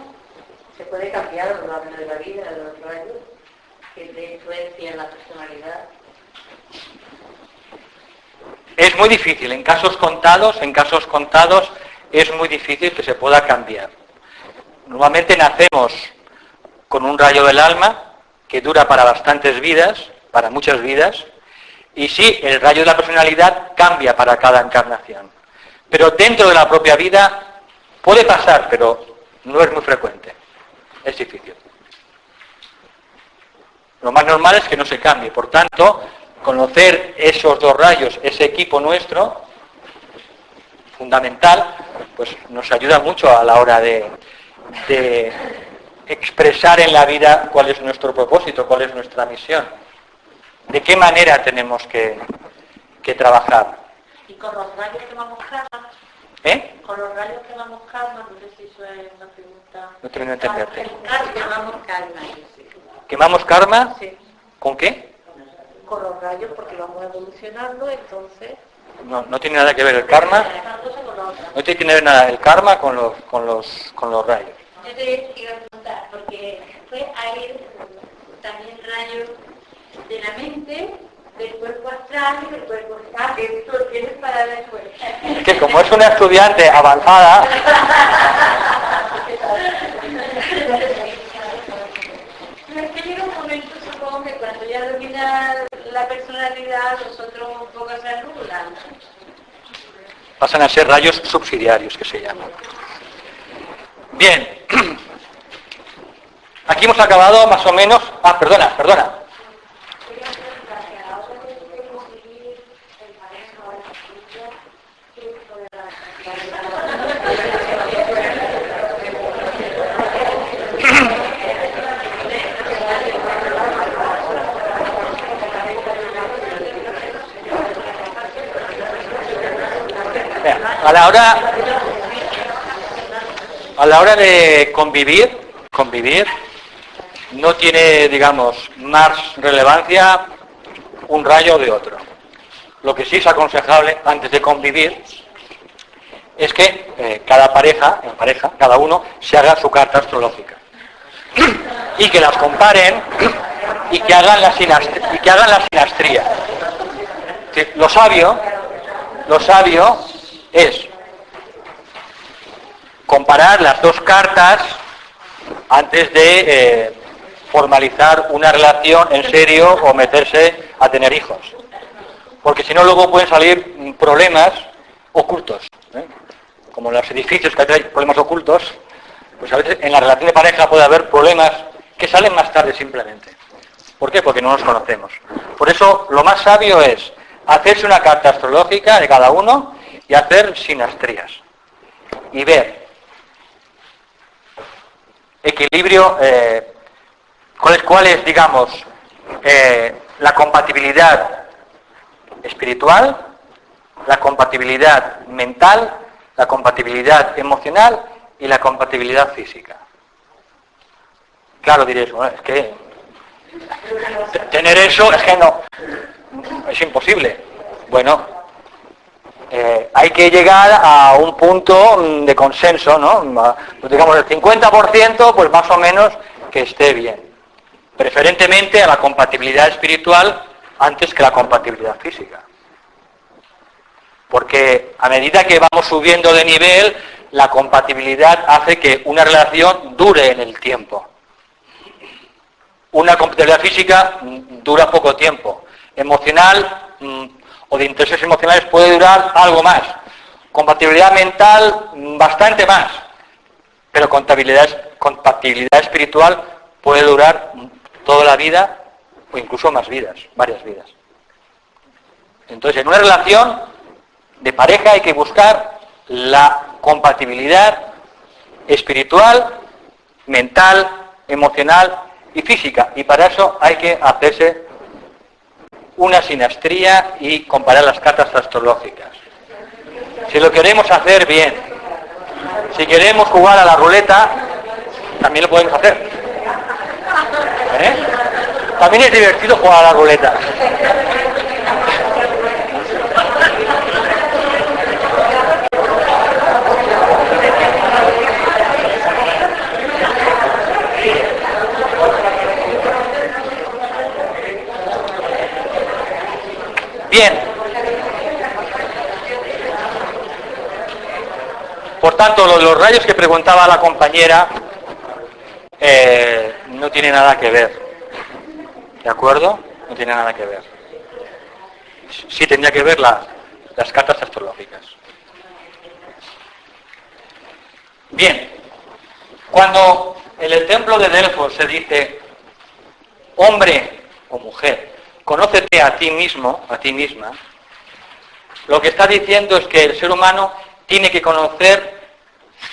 Speaker 2: ¿Se puede cambiar a lo largo de la vida de los rayos que te influencian la personalidad?
Speaker 1: Es muy difícil, en casos contados es muy difícil que se pueda cambiar. Normalmente nacemos con un rayo del alma que dura para bastantes vidas, para muchas vidas, y sí, el rayo de la personalidad cambia para cada encarnación. Pero dentro de la propia vida puede pasar, pero no es muy frecuente. Es difícil. Lo más normal es que no se cambie. Por tanto, conocer esos dos rayos, ese equipo nuestro, fundamental, pues nos ayuda mucho a la hora de expresar en la vida cuál es nuestro propósito, cuál es nuestra misión, de qué manera tenemos que trabajar.
Speaker 2: ¿Y con los rayos que vamos karma? Con los rayos que vamos karma, no sé si eso es una pregunta.
Speaker 1: No termino de entenderte.
Speaker 2: Quemamos karma.
Speaker 1: ¿Quemamos karma?
Speaker 2: Sí.
Speaker 1: ¿Con qué?
Speaker 2: Con los rayos, porque vamos evolucionando, entonces...
Speaker 1: No tiene nada que ver el karma. No tiene que ver nada el karma con los rayos.
Speaker 2: Yo te iba a preguntar, porque fue ahí también rayos de la mente, del cuerpo astral y del cuerpo astral. Esto tienes para después.
Speaker 1: Es que como es una estudiante avanzada...
Speaker 2: Es que llega un momento, supongo, que cuando ya domina la personalidad, los otros un poco se anulan.
Speaker 1: Pasan a ser rayos subsidiarios, que se llaman. Bien. Aquí hemos acabado más o menos... Perdona. A la hora de convivir no tiene, digamos, más relevancia un rayo de otro. Lo que sí es aconsejable antes de convivir es que cada pareja, cada uno, se haga su carta astrológica. Y que las comparen y que hagan la sinastría. Lo sabio es comparar las dos cartas antes de formalizar una relación en serio o meterse a tener hijos. Porque si no, luego pueden salir problemas ocultos. Como en los edificios que hay problemas ocultos, pues a veces en la relación de pareja puede haber problemas que salen más tarde simplemente. ¿Por qué? Porque no nos conocemos. Por eso lo más sabio es hacerse una carta astrológica de cada uno y hacer sinastrías. Y ver equilibrio, cuál es, digamos, la compatibilidad espiritual, la compatibilidad mental, la compatibilidad emocional y la compatibilidad física. Claro, diréis, bueno, es que tener eso es que no, es imposible. Bueno, hay que llegar a un punto de consenso, ¿no? Digamos el 50%, pues más o menos que esté bien. Preferentemente a la compatibilidad espiritual antes que la compatibilidad física. Porque a medida que vamos subiendo de nivel, la compatibilidad hace que una relación dure en el tiempo. Una compatibilidad física dura poco tiempo. Emocional o de intereses emocionales puede durar algo más. Compatibilidad mental bastante más. Pero compatibilidad espiritual puede durar toda la vida o incluso más vidas, varias vidas. Entonces, en una relación de pareja hay que buscar la compatibilidad espiritual, mental, emocional y física. Y para eso hay que hacerse una sinastría y comparar las cartas astrológicas. Si lo queremos hacer bien, si queremos jugar a la ruleta, también lo podemos hacer. También es divertido jugar a la ruleta. Bien. Por tanto, los rayos que preguntaba la compañera, no tiene nada que ver. ¿De acuerdo? No tiene nada que ver. Sí tendría que ver las cartas astrológicas. Bien, cuando en el templo de Delfos se dice, hombre o mujer, conócete a ti mismo, a ti misma, lo que está diciendo es que el ser humano tiene que conocer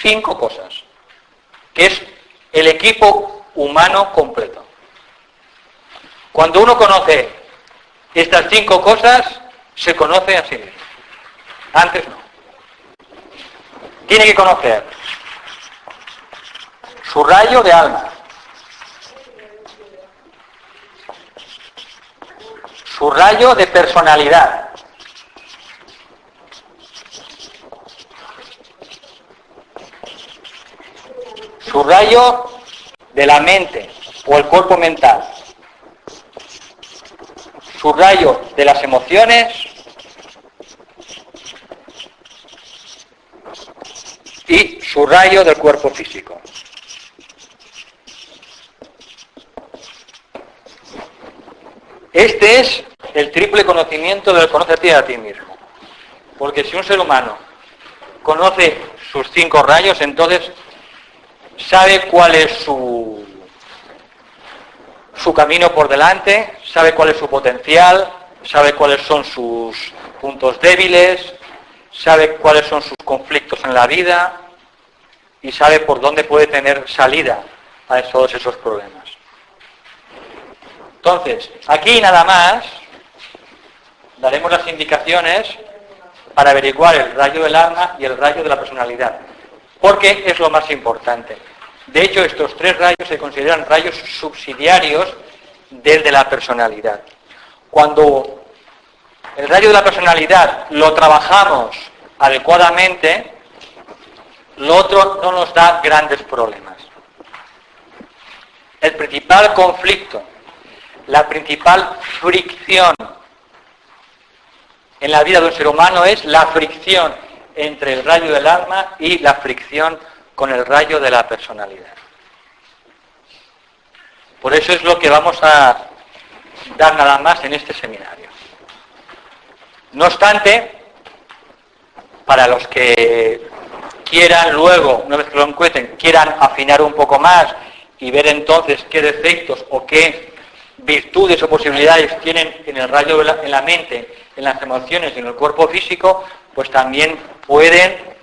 Speaker 1: 5 cosas, que es el equipo humano completo. Cuando uno conoce estas 5 cosas, se conoce a sí mismo. Antes no. Tiene que conocer su rayo de alma, su rayo de personalidad, su rayo de la mente o el cuerpo mental, su rayo de las emociones y su rayo del cuerpo físico. Este es el triple conocimiento del conócete a ti mismo. Porque si un ser humano conoce sus 5 rayos, entonces sabe cuál es su camino por delante, sabe cuál es su potencial, sabe cuáles son sus puntos débiles, sabe cuáles son sus conflictos en la vida y sabe por dónde puede tener salida a todos esos problemas. Entonces, aquí nada más daremos las indicaciones para averiguar el rayo del alma y el rayo de la personalidad, porque es lo más importante. De hecho, estos 3 rayos se consideran rayos subsidiarios del de la personalidad. Cuando el rayo de la personalidad lo trabajamos adecuadamente, lo otro no nos da grandes problemas. El principal conflicto, la principal fricción en la vida de un ser humano es la fricción entre el rayo del alma y la fricción con el rayo de la personalidad. Por eso es lo que vamos a dar nada más en este seminario. No obstante, para los que quieran luego, una vez que lo encuentren, quieran afinar un poco más y ver entonces qué defectos o qué virtudes o posibilidades tienen en el rayo, en la mente, en las emociones y en el cuerpo físico, pues también pueden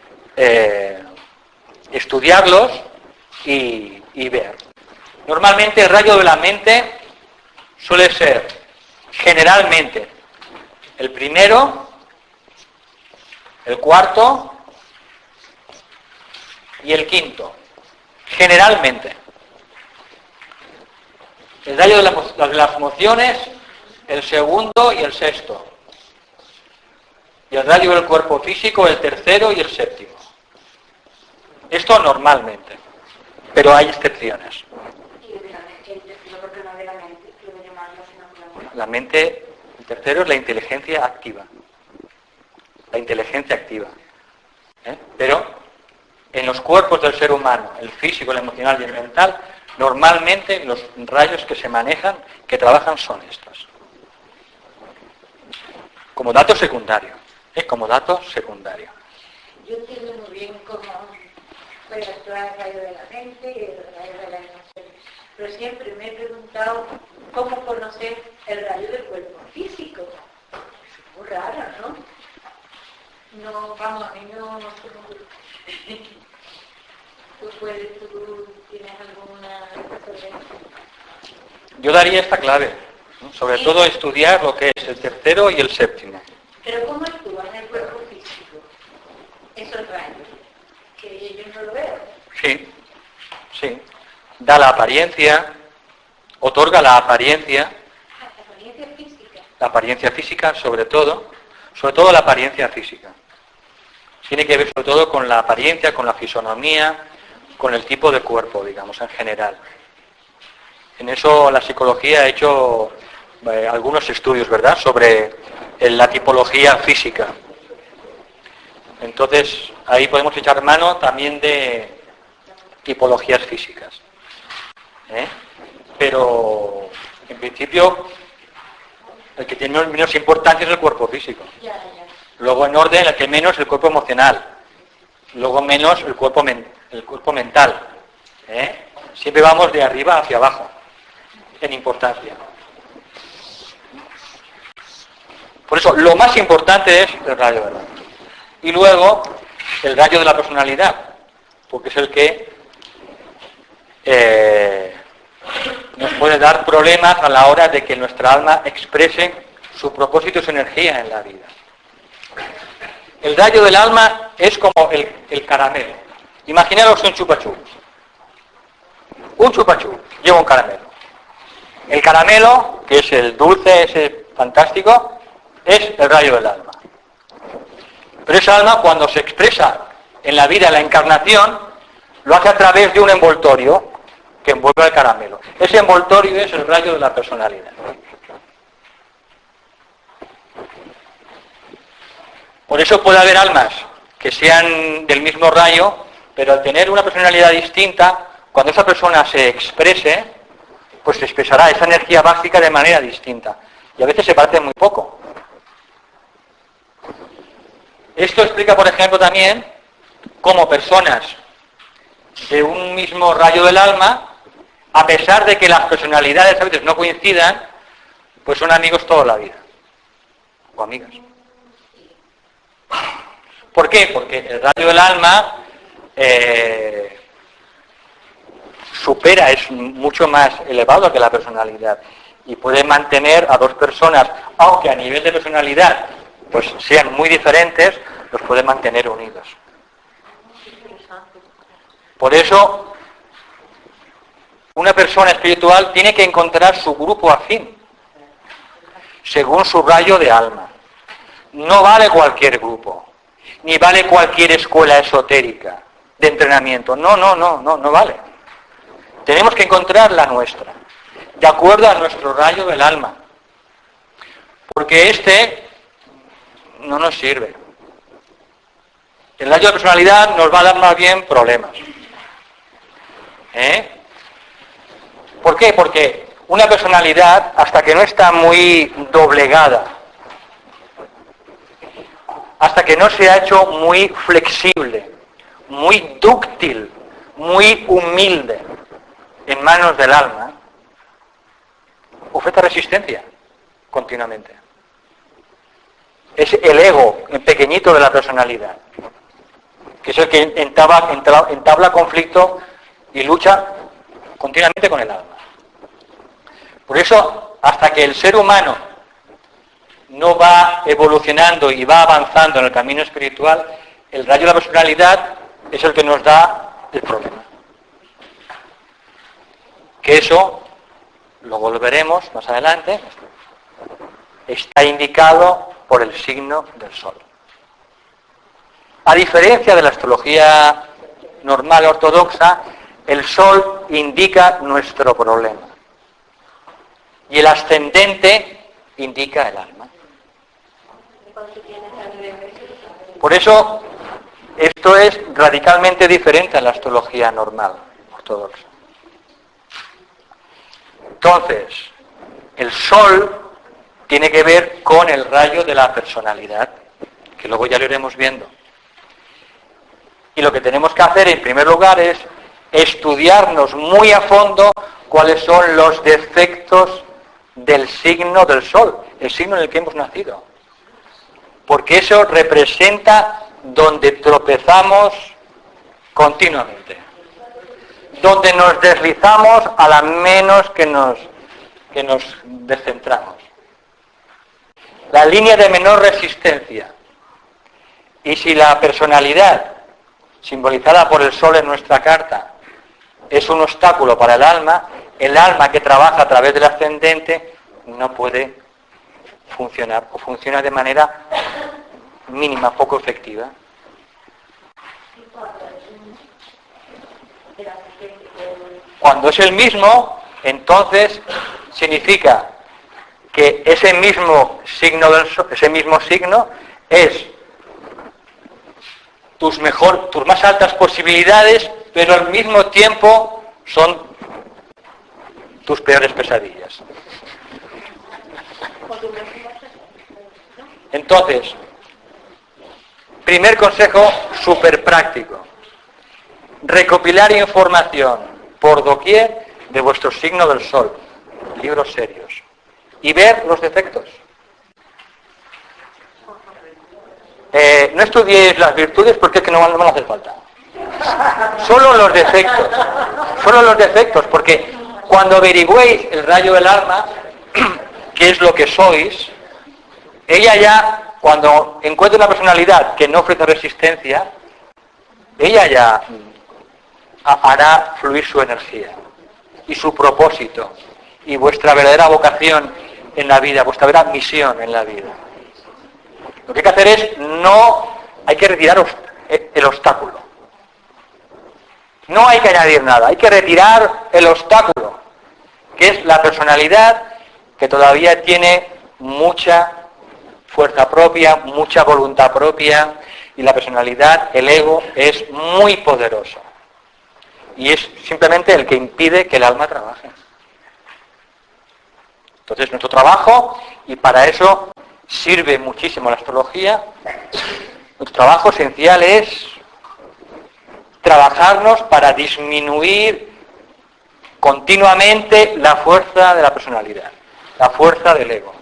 Speaker 1: estudiarlos y ver. Normalmente el rayo de la mente suele ser generalmente el primero, el cuarto y el quinto. Generalmente. El rayo de las emociones, el segundo y el sexto. Y el rayo del cuerpo físico, el tercero y el séptimo. Esto normalmente, pero hay excepciones. La mente, el tercero es la inteligencia activa. La inteligencia activa. Pero en los cuerpos del ser humano, el físico, el emocional y el mental, normalmente los rayos que se manejan, que trabajan son estos. Como dato secundario. Como dato secundario.
Speaker 2: Yo entiendo muy bien cómo puede actuar el rayo de la mente y el rayo de la emoción. Pero siempre me he preguntado cómo conocer el rayo del cuerpo físico. Es muy raro, ¿no? No, vamos, a mí no ¿Tú tienes alguna referencia?
Speaker 1: Yo daría esta clave, ¿no? Sobre todo estudiar lo que es el tercero y el séptimo.
Speaker 2: Pero ¿cómo actúa en el cuerpo físico esos rayos? Que yo no lo veo.
Speaker 1: Sí, sí. Da la apariencia, otorga la apariencia.
Speaker 2: La apariencia física.
Speaker 1: La apariencia física, sobre todo la apariencia física. Tiene que ver sobre todo con la apariencia, con la fisonomía, con el tipo de cuerpo, digamos, en general. En eso la psicología ha hecho algunos estudios, ¿verdad?, sobre la tipología física. Entonces, ahí podemos echar mano también de tipologías físicas. Pero en principio el que tiene menos importancia es el cuerpo físico. Luego en orden el que menos el cuerpo emocional. Luego menos el cuerpo mental. Siempre vamos de arriba hacia abajo en importancia. Por eso lo más importante es el rayo del alma. Y luego el rayo de la personalidad, porque es el que nos puede dar problemas a la hora de que nuestra alma exprese su propósito y su energía en la vida. El rayo del alma es como el caramelo. Imaginaros un chupachú. Un chupachú lleva un caramelo. El caramelo, que es el dulce, ese fantástico, es el rayo del alma. Pero esa alma, cuando se expresa en la vida, en la encarnación, lo hace a través de un envoltorio que envuelve el caramelo. Ese envoltorio es el rayo de la personalidad. Por eso puede haber almas que sean del mismo rayo, pero al tener una personalidad distinta, cuando esa persona se exprese, pues se expresará esa energía básica de manera distinta. Y a veces se parece muy poco. Esto explica, por ejemplo, también cómo personas de un mismo rayo del alma, a pesar de que las personalidades a veces no coincidan, pues son amigos toda la vida. O amigas. ¿Por qué? Porque el rayo del alma supera, es mucho más elevado que la personalidad. Y puede mantener a dos personas, aunque a nivel de personalidad pues sean muy diferentes, los puede mantener unidos. Por eso, una persona espiritual tiene que encontrar su grupo afín, según su rayo de alma. No vale cualquier grupo, ni vale cualquier escuela esotérica de entrenamiento. No vale. Tenemos que encontrar la nuestra, de acuerdo a nuestro rayo del alma. Porque este no nos sirve. El rayo de personalidad nos va a dar más bien problemas. ¿Por qué? Porque una personalidad, hasta que no está muy doblegada, hasta que no se ha hecho muy flexible, muy dúctil, muy humilde en manos del alma, ofrece resistencia continuamente. Es el ego, el pequeñito de la personalidad, que es el que entabla conflicto y lucha continuamente con el alma. Por eso, hasta que el ser humano no va evolucionando y va avanzando en el camino espiritual, el rayo de la personalidad es el que nos da el problema. Que eso, luego lo veremos más adelante, está indicado por el signo del Sol. A diferencia de la astrología normal ortodoxa, el Sol indica nuestro problema. Y el ascendente indica el alma. Por eso, esto es radicalmente diferente a la astrología normal ortodoxa. Entonces, el Sol tiene que ver con el rayo de la personalidad, que luego ya lo iremos viendo. Y lo que tenemos que hacer en primer lugar es estudiarnos muy a fondo cuáles son los defectos del signo del Sol, el signo en el que hemos nacido. Porque eso representa donde tropezamos continuamente, donde nos deslizamos a la menos que nos descentramos. La línea de menor resistencia. Y si la personalidad, simbolizada por el Sol en nuestra carta, es un obstáculo para el alma que trabaja a través del ascendente no puede funcionar, o funciona de manera mínima, poco efectiva. Cuando es el mismo, entonces significa que ese mismo signo es tus más altas posibilidades, pero al mismo tiempo son tus peores pesadillas. Entonces, primer consejo súper práctico. Recopilar información por doquier de vuestro signo del sol, libros serios, y ver los defectos. No estudiéis las virtudes porque es que no me hace falta. Solo los defectos, porque cuando averigüéis el rayo del alma, qué es lo que sois, ella ya, cuando encuentre una personalidad que no ofrece resistencia, ella ya hará fluir su energía y su propósito y vuestra verdadera vocación en la vida, vuestra verdadera misión en la vida. Lo que hay que hacer es hay que retirar el obstáculo. No hay que añadir nada, hay que retirar el obstáculo, que es la personalidad que todavía tiene mucha fuerza propia, mucha voluntad propia, y la personalidad, el ego, es muy poderoso. Y es simplemente el que impide que el alma trabaje. Entonces, nuestro trabajo, y para eso sirve muchísimo la astrología, nuestro trabajo esencial es trabajarnos para disminuir continuamente la fuerza de la personalidad, la fuerza del ego.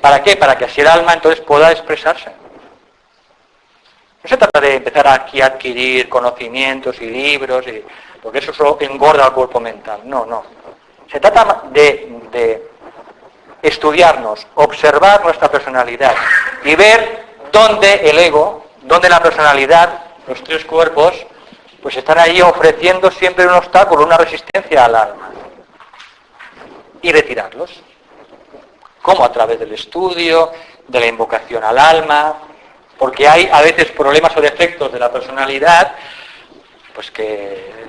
Speaker 1: ¿Para qué? Para que así el alma entonces pueda expresarse. No se trata de empezar aquí a adquirir conocimientos y libros, porque eso solo engorda el cuerpo mental. No. Se trata de estudiarnos, observar nuestra personalidad y ver dónde el ego, dónde la personalidad, los tres cuerpos, pues están ahí ofreciendo siempre un obstáculo, una resistencia al alma. Y retirarlos. ¿Cómo? A través del estudio, de la invocación al alma, porque hay a veces problemas o defectos de la personalidad, pues que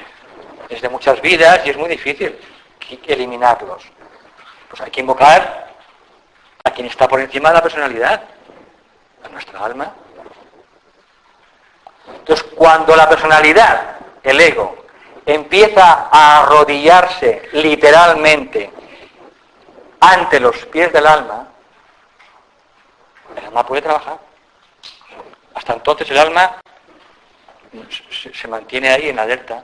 Speaker 1: es de muchas vidas y es muy difícil eliminarlos. Pues hay que invocar a quien está por encima de la personalidad, a nuestra alma. Entonces, cuando la personalidad, el ego, empieza a arrodillarse literalmente ante los pies del alma, el alma puede trabajar. Hasta entonces el alma se mantiene ahí en alerta.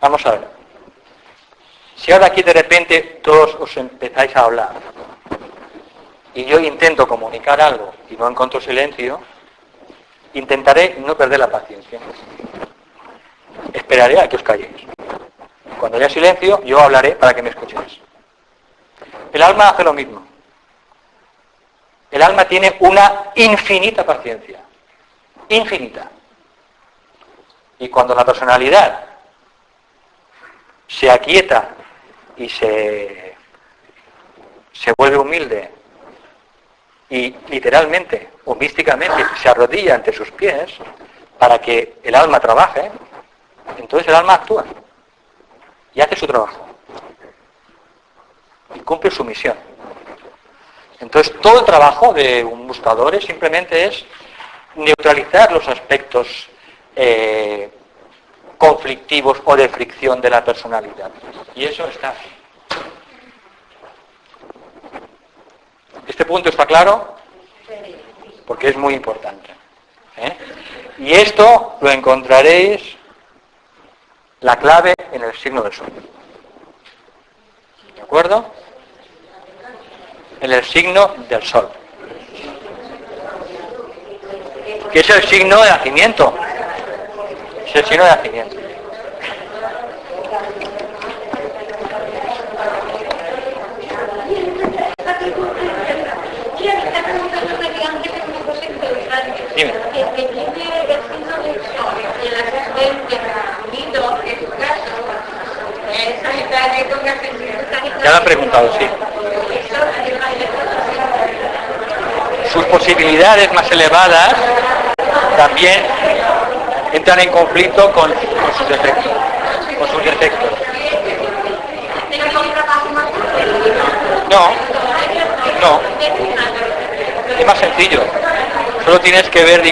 Speaker 1: Vamos a ver. Si ahora aquí de repente todos os empezáis a hablar y yo intento comunicar algo y no encuentro silencio, intentaré no perder la paciencia. Esperaré a que os calléis. Cuando haya silencio, yo hablaré para que me escuchéis. El alma hace lo mismo. El alma tiene una infinita paciencia. Infinita. Y cuando la personalidad se aquieta y se vuelve humilde y literalmente o místicamente se arrodilla ante sus pies para que el alma trabaje, entonces el alma actúa y hace su trabajo y cumple su misión. Entonces todo el trabajo de un buscador simplemente es neutralizar los aspectos conflictivos o de fricción de la personalidad. Y eso está aquí. ¿Este punto está claro? Porque es muy importante. Y esto lo encontraréis, la clave, en el signo del sol. ¿De acuerdo? En el signo del sol. Que es el signo de nacimiento. Es el signo de nacimiento. Dime. Ya lo han preguntado, sí. Sus posibilidades más elevadas también entran en conflicto con sus defectos. No. Es más sencillo. Solo tienes que ver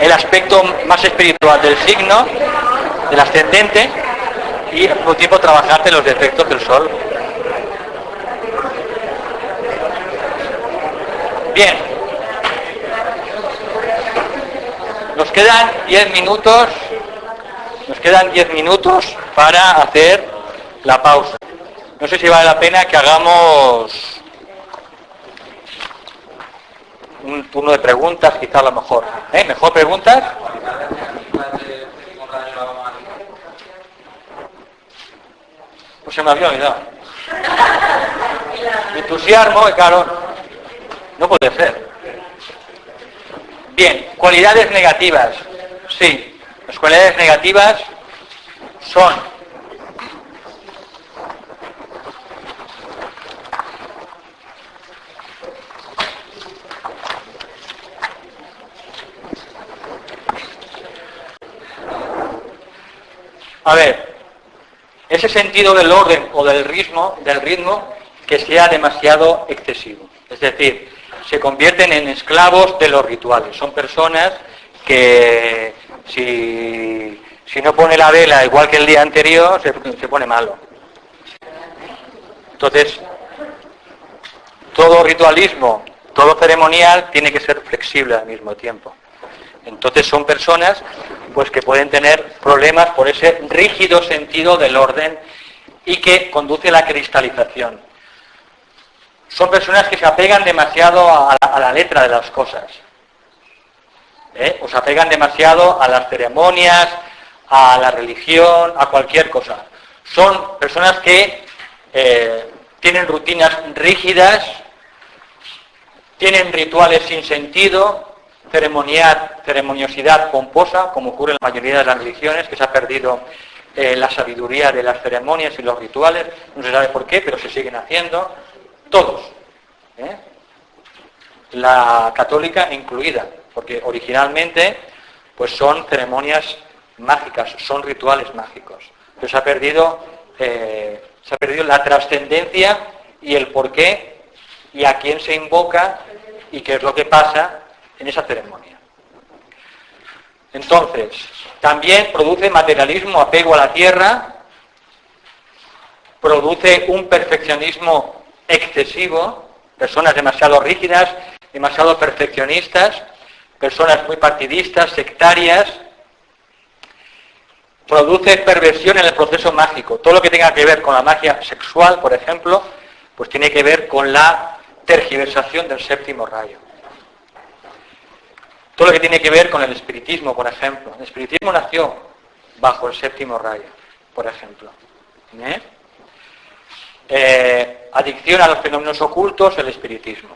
Speaker 1: el aspecto más espiritual del signo, del ascendente, y al mismo tiempo trabajarte los defectos del Sol. Bien. Nos quedan 10 minutos. Nos quedan 10 minutos para hacer la pausa. No sé si vale la pena que hagamos un turno de preguntas, quizá a lo mejor. ¿Mejor preguntas? Pues se me había olvidado. Mi entusiasmo, claro, no puede ser. Bien, cualidades negativas. Sí, las cualidades negativas son ese sentido del orden o del ritmo que sea demasiado excesivo. Es decir, se convierten en esclavos de los rituales. Son personas que si no pone la vela igual que el día anterior, se pone malo. Entonces, todo ritualismo, todo ceremonial tiene que ser flexible al mismo tiempo. Entonces son personas pues que pueden tener problemas por ese rígido sentido del orden y que conduce a la cristalización. Son personas que se apegan demasiado a la letra de las cosas. O se apegan demasiado a las ceremonias, a la religión, a cualquier cosa. Son personas que tienen rutinas rígidas, tienen rituales sin sentido, ceremoniosidad pomposa, como ocurre en la mayoría de las religiones, que se ha perdido la sabiduría de las ceremonias y los rituales, no se sabe por qué, pero se siguen haciendo, todos, la católica incluida, porque originalmente pues son ceremonias mágicas, son rituales mágicos, pero se ha perdido la trascendencia y el por qué y a quién se invoca y qué es lo que pasa en esa ceremonia. Entonces, también produce materialismo, apego a la tierra, produce un perfeccionismo excesivo, personas demasiado rígidas, demasiado perfeccionistas, personas muy partidistas, sectarias, produce perversión en el proceso mágico. Todo lo que tenga que ver con la magia sexual, por ejemplo, pues tiene que ver con la tergiversación del séptimo rayo. Todo lo que tiene que ver con el espiritismo, por ejemplo. El espiritismo nació bajo el séptimo rayo, por ejemplo. Adicción a los fenómenos ocultos, el espiritismo.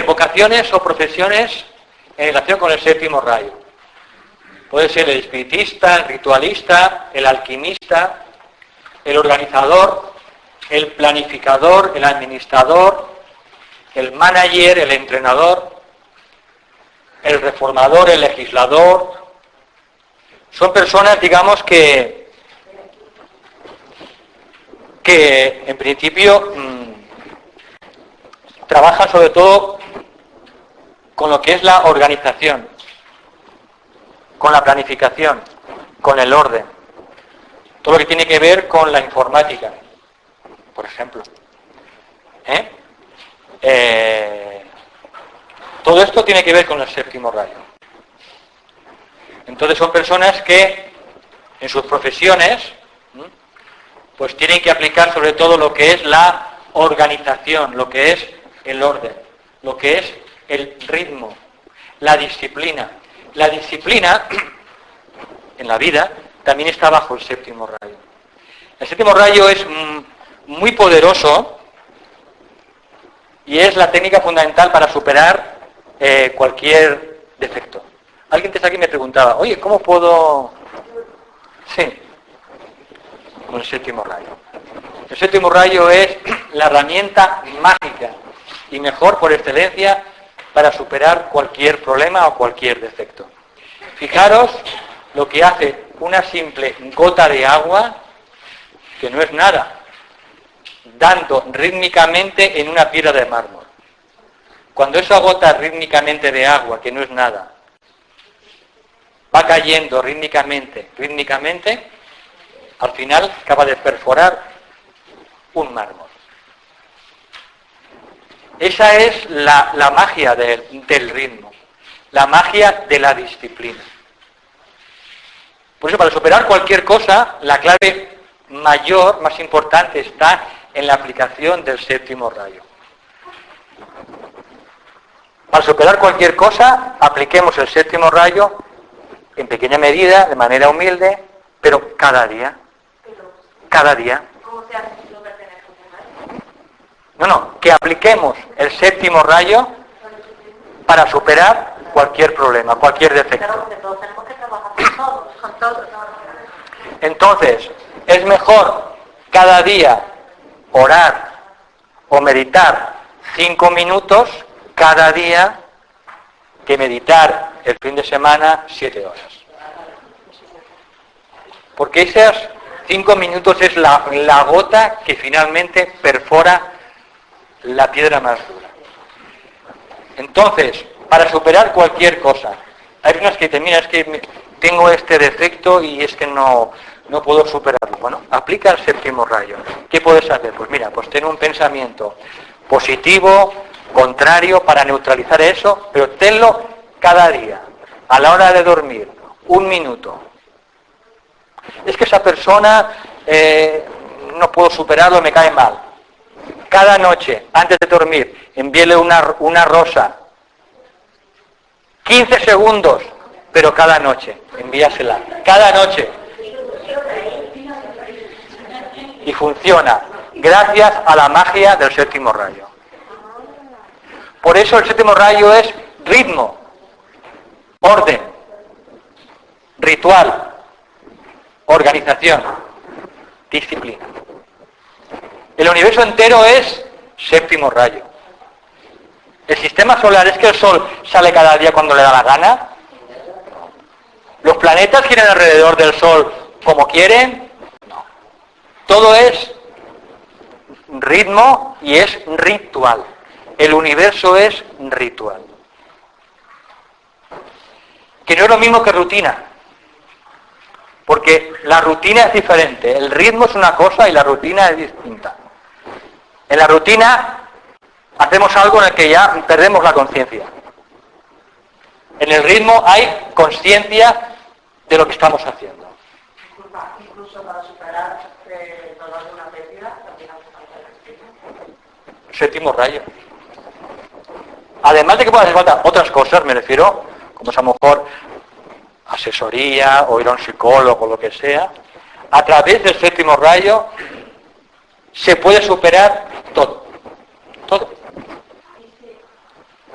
Speaker 1: Vocaciones o profesiones en relación con el séptimo rayo. Puede ser el espiritista, el ritualista, el alquimista, el organizador, el planificador, el administrador, el manager, el entrenador, el reformador, el legislador. Son personas, digamos, que en principio trabajan sobre todo con lo que es la organización, con la planificación, con el orden. Todo lo que tiene que ver con la informática, por ejemplo. Todo esto tiene que ver con el séptimo rayo. Entonces son personas que en sus profesiones pues tienen que aplicar sobre todo lo que es la organización, lo que es el orden, lo que es el ritmo, la disciplina. La disciplina en la vida también está bajo el séptimo rayo. El séptimo rayo es muy poderoso y es la técnica fundamental para superar cualquier defecto. Alguien que está aquí me preguntaba, oye, ¿cómo puedo...? Sí, con el séptimo rayo. El séptimo rayo es la herramienta mágica y mejor por excelencia para superar cualquier problema o cualquier defecto. Fijaros lo que hace una simple gota de agua, que no es nada, dando rítmicamente en una piedra de mármol. Cuando esa gota rítmicamente de agua, que no es nada, va cayendo rítmicamente, al final acaba de perforar un mármol. Esa es la magia del ritmo, la magia de la disciplina. Por eso, para superar cualquier cosa, la clave mayor, más importante, está en la aplicación del séptimo rayo. Para superar cualquier cosa, apliquemos el séptimo rayo en pequeña medida, de manera humilde, pero cada día. Cada día.
Speaker 2: ¿Cómo se hace si no pertenece a un
Speaker 1: No, que apliquemos el séptimo rayo para superar cualquier problema, cualquier defecto.
Speaker 2: Claro, que todos tenemos que trabajar con todos.
Speaker 1: Entonces, es mejor cada día orar o meditar 5 minutos cada día que meditar el fin de semana 7 horas. Porque esos 5 minutos es la gota que finalmente perfora la piedra más dura. Entonces, para superar cualquier cosa, hay personas que dicen, mira, es que tengo este defecto y es que no puedo superarlo. Bueno, aplica el séptimo rayo. ¿Qué puedes hacer? Pues mira, pues ten un pensamiento positivo, contrario, para neutralizar eso, pero tenlo cada día, a la hora de dormir, 1 minuto. Es que esa persona no puedo superarlo, me cae mal. Cada noche, antes de dormir, envíele una rosa. 15 segundos, pero cada noche, envíasela. Cada noche. Y funciona, gracias a la magia del séptimo rayo. Por eso el séptimo rayo es ritmo, orden, ritual, organización, disciplina. El universo entero es séptimo rayo. El sistema solar, ¿es que el sol sale cada día cuando le da la gana? ¿Los planetas giran alrededor del sol como quieren? No. Todo es ritmo y es ritual. El universo es ritual. Que no es lo mismo que rutina. Porque la rutina es diferente. El ritmo es una cosa y la rutina es distinta. En la rutina hacemos algo en el que ya perdemos la conciencia. En el ritmo hay conciencia de lo que estamos haciendo.
Speaker 2: Disculpa, incluso para superar dolor de una pérdida, también hace falta el espíritu.
Speaker 1: Séptimo rayo. Además de que pueden hacer falta otras cosas, me refiero, como es a lo mejor asesoría o ir a un psicólogo o lo que sea, a través del séptimo rayo se puede superar todo. Todo.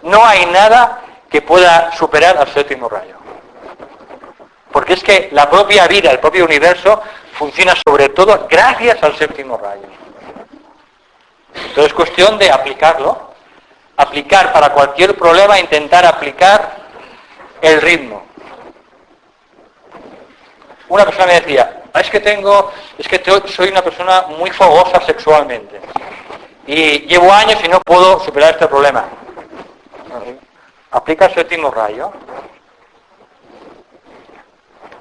Speaker 1: No hay nada que pueda superar al séptimo rayo. Porque es que la propia vida, el propio universo, funciona sobre todo gracias al séptimo rayo. Entonces es cuestión de aplicarlo. Aplicar para cualquier problema, intentar aplicar el ritmo. Una persona me decía, soy una persona muy fogosa sexualmente. Y llevo años y no puedo superar este problema. Aplica el séptimo rayo.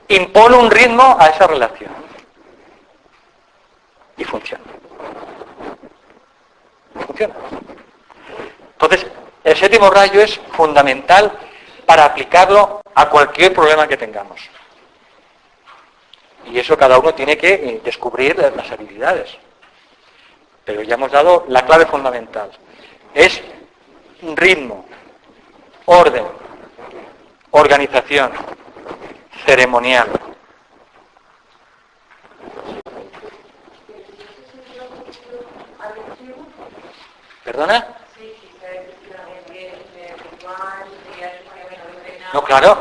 Speaker 1: Impone un ritmo a esa relación. Y funciona. Funciona. Entonces, el séptimo rayo es fundamental para aplicarlo a cualquier problema que tengamos. Y eso cada uno tiene que descubrir las habilidades. Pero ya hemos dado la clave fundamental. Es ritmo, orden, organización, ceremonial. ¿Perdona? No, claro.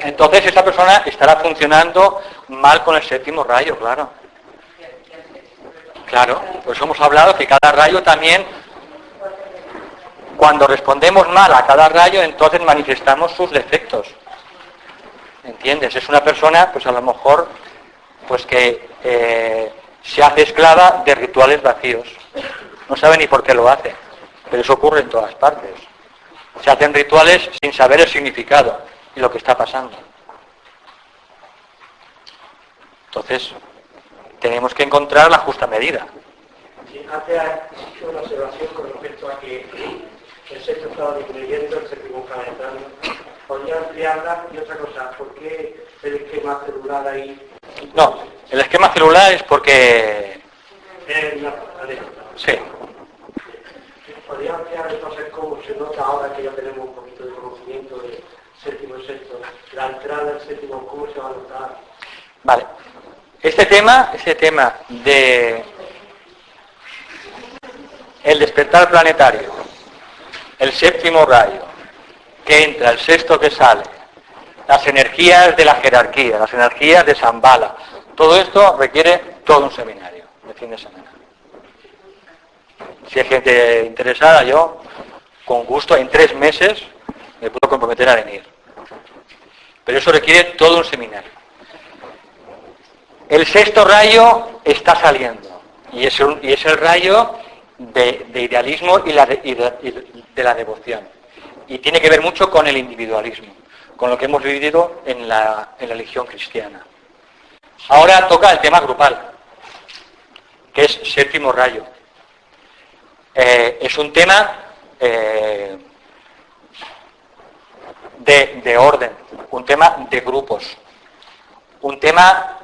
Speaker 1: Entonces esa persona estará funcionando mal con el séptimo rayo, claro. Claro, por eso hemos hablado que cada rayo también, cuando respondemos mal a cada rayo, entonces manifestamos sus defectos. ¿Entiendes? Es una persona, pues a lo mejor, pues que se hace esclava de rituales vacíos. No sabe ni por qué lo hace. pero eso ocurre en todas partes. Se hacen rituales sin saber el significado y lo que está pasando. Entonces, tenemos que encontrar la justa medida.
Speaker 3: Sí, antes ha hecho una observación con respecto a que el sexto estaba disminuyendo, el séptimo calendario. ¿Podría ampliarla? Y otra cosa, ¿por qué el esquema celular ahí?
Speaker 1: No, el esquema celular es porque... Sí.
Speaker 3: ¿Podría ampliar entonces cómo se nota ahora que ya tenemos un poquito de conocimiento del séptimo y sexto? La entrada del séptimo, ¿cómo se va a notar?
Speaker 1: Vale. Este tema de el despertar planetario, el séptimo rayo, que entra, el sexto que sale, las energías de la jerarquía, las energías de Shambhala, todo esto requiere todo un seminario de fin de semana. Si hay gente interesada, yo, con gusto, en 3 meses me puedo comprometer a venir. Pero eso requiere todo un seminario. El sexto rayo está saliendo, y es el rayo de idealismo y de la devoción. Y tiene que ver mucho con el individualismo, con lo que hemos vivido en la religión cristiana. Ahora toca el tema grupal, que es séptimo rayo. Es un tema de orden, un tema de grupos, un tema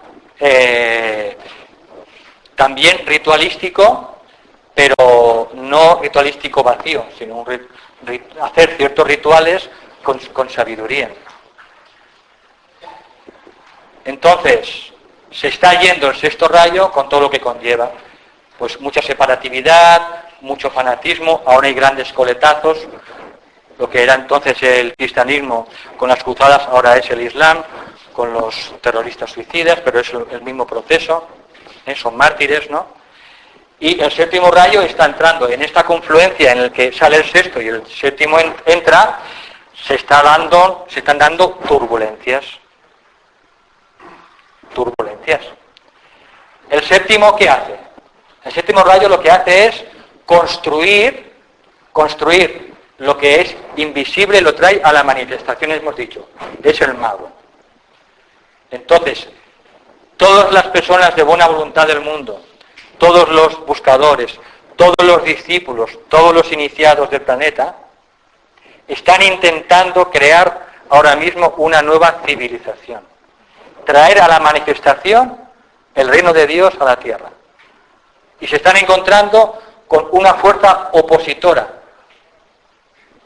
Speaker 1: también ritualístico, pero no ritualístico vacío, sino hacer ciertos rituales con sabiduría. Entonces, se está yendo el sexto rayo con todo lo que conlleva, pues mucha separatividad, mucho fanatismo, ahora hay grandes coletazos, lo que era entonces el cristianismo con las cruzadas ahora es el islam, con los terroristas suicidas, pero es el mismo proceso, son mártires, ¿no? Y el séptimo rayo está entrando en esta confluencia en el que sale el sexto y el séptimo entra, se están dando turbulencias. ¿El séptimo qué hace? El séptimo rayo lo que hace es construir lo que es invisible, lo trae a la manifestación, hemos dicho, es el mago. Entonces, todas las personas de buena voluntad del mundo, todos los buscadores, todos los discípulos, todos los iniciados del planeta, están intentando crear ahora mismo una nueva civilización. Traer a la manifestación el reino de Dios a la tierra. Y se están encontrando con una fuerza opositora,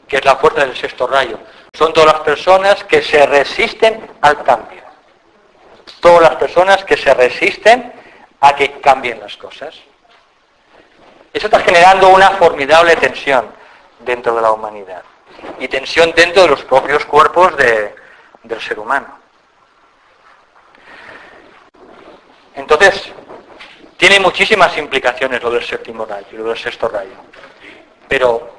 Speaker 1: que es la fuerza del sexto rayo. Son todas las personas que se resisten al cambio. Todas las personas que se resisten a que cambien las cosas. Eso está generando una formidable tensión dentro de la humanidad. Y tensión dentro de los propios cuerpos del ser humano. Entonces, tiene muchísimas implicaciones lo del séptimo rayo y lo del sexto rayo. Pero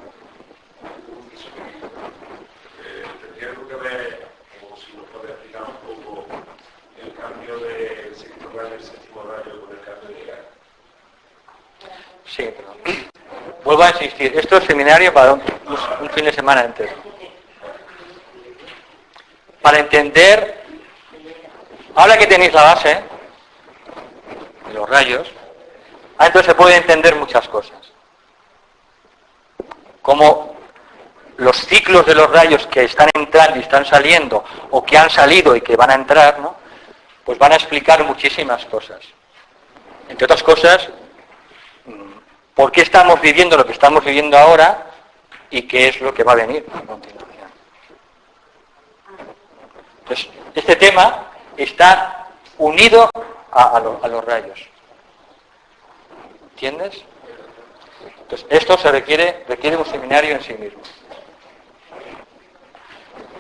Speaker 4: tendría que ver, o si nos puede explicar un poco, el cambio del sexto rayo y el séptimo rayo con el cambio de edad.
Speaker 1: sí, pero vuelvo a insistir, esto es seminario para un fin de semana entero. Para entender, ahora que tenéis la base de los rayos, entonces se pueden entender muchas cosas. Como los ciclos de los rayos que están entrando y están saliendo, o que han salido y que van a entrar, ¿no? Pues van a explicar muchísimas cosas. Entre otras cosas, por qué estamos viviendo lo que estamos viviendo ahora y qué es lo que va a venir a continuación. Entonces, este tema está unido a los rayos. ¿Entiendes? Entonces, esto requiere un seminario en sí mismo.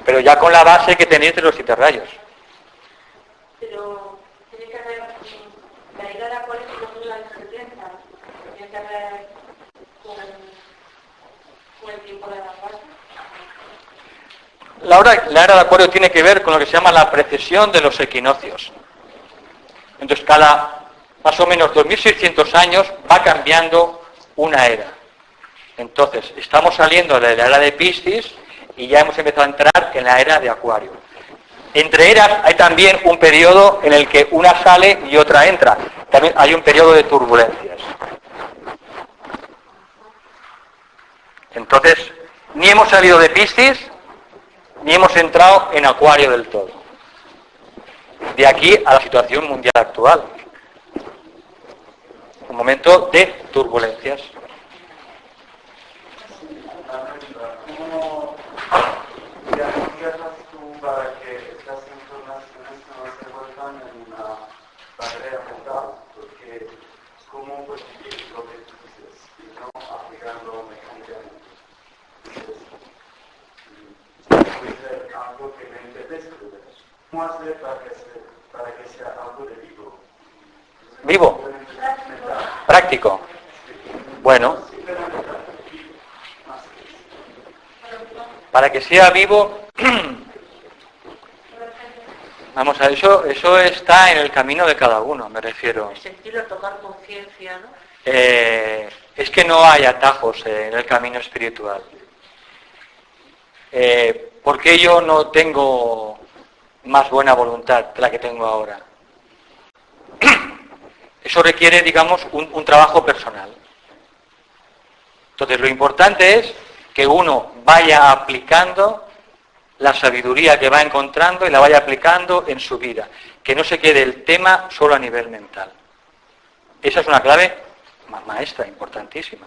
Speaker 1: Pero ya con la base que tenéis de los 7 rayos.
Speaker 2: Pero tiene que haber la idea de la cual es la de 70. Tiene que haber con el tiempo de la base.
Speaker 1: La era de Acuario tiene que ver con lo que se llama la precesión de los equinoccios. Entonces, cada más o menos 2600 años va cambiando una era. Entonces, estamos saliendo de la era de Piscis y ya hemos empezado a entrar en la era de Acuario. Entre eras hay también un periodo en el que una sale y otra entra. También hay un periodo de turbulencias. Entonces, ni hemos salido de Piscis, ni hemos entrado en Acuario del todo. De aquí a la situación mundial actual. Un momento de turbulencias.
Speaker 5: ¿Cómo piensas tú para que estas informaciones no se vuelvan en una barrera mental? Porque ¿cómo percibir lo que tú dices y no aplicarlo mecánicamente? Puede ser algo que me interesa. ¿Cómo hacer para que sea algo de vivo?
Speaker 1: ¿Vivo? Práctico. Bueno. Para que sea vivo, vamos a ver, eso está en el camino de cada uno, me refiero.
Speaker 2: Sentirlo, tocar conciencia, ¿no?
Speaker 1: Es que no hay atajos en el camino espiritual. ¿Por qué yo no tengo más buena voluntad de la que tengo ahora? Eso requiere, digamos, un trabajo personal. Entonces, lo importante es que uno vaya aplicando la sabiduría que va encontrando y la vaya aplicando en su vida. Que no se quede el tema solo a nivel mental. Esa es una clave maestra, importantísima.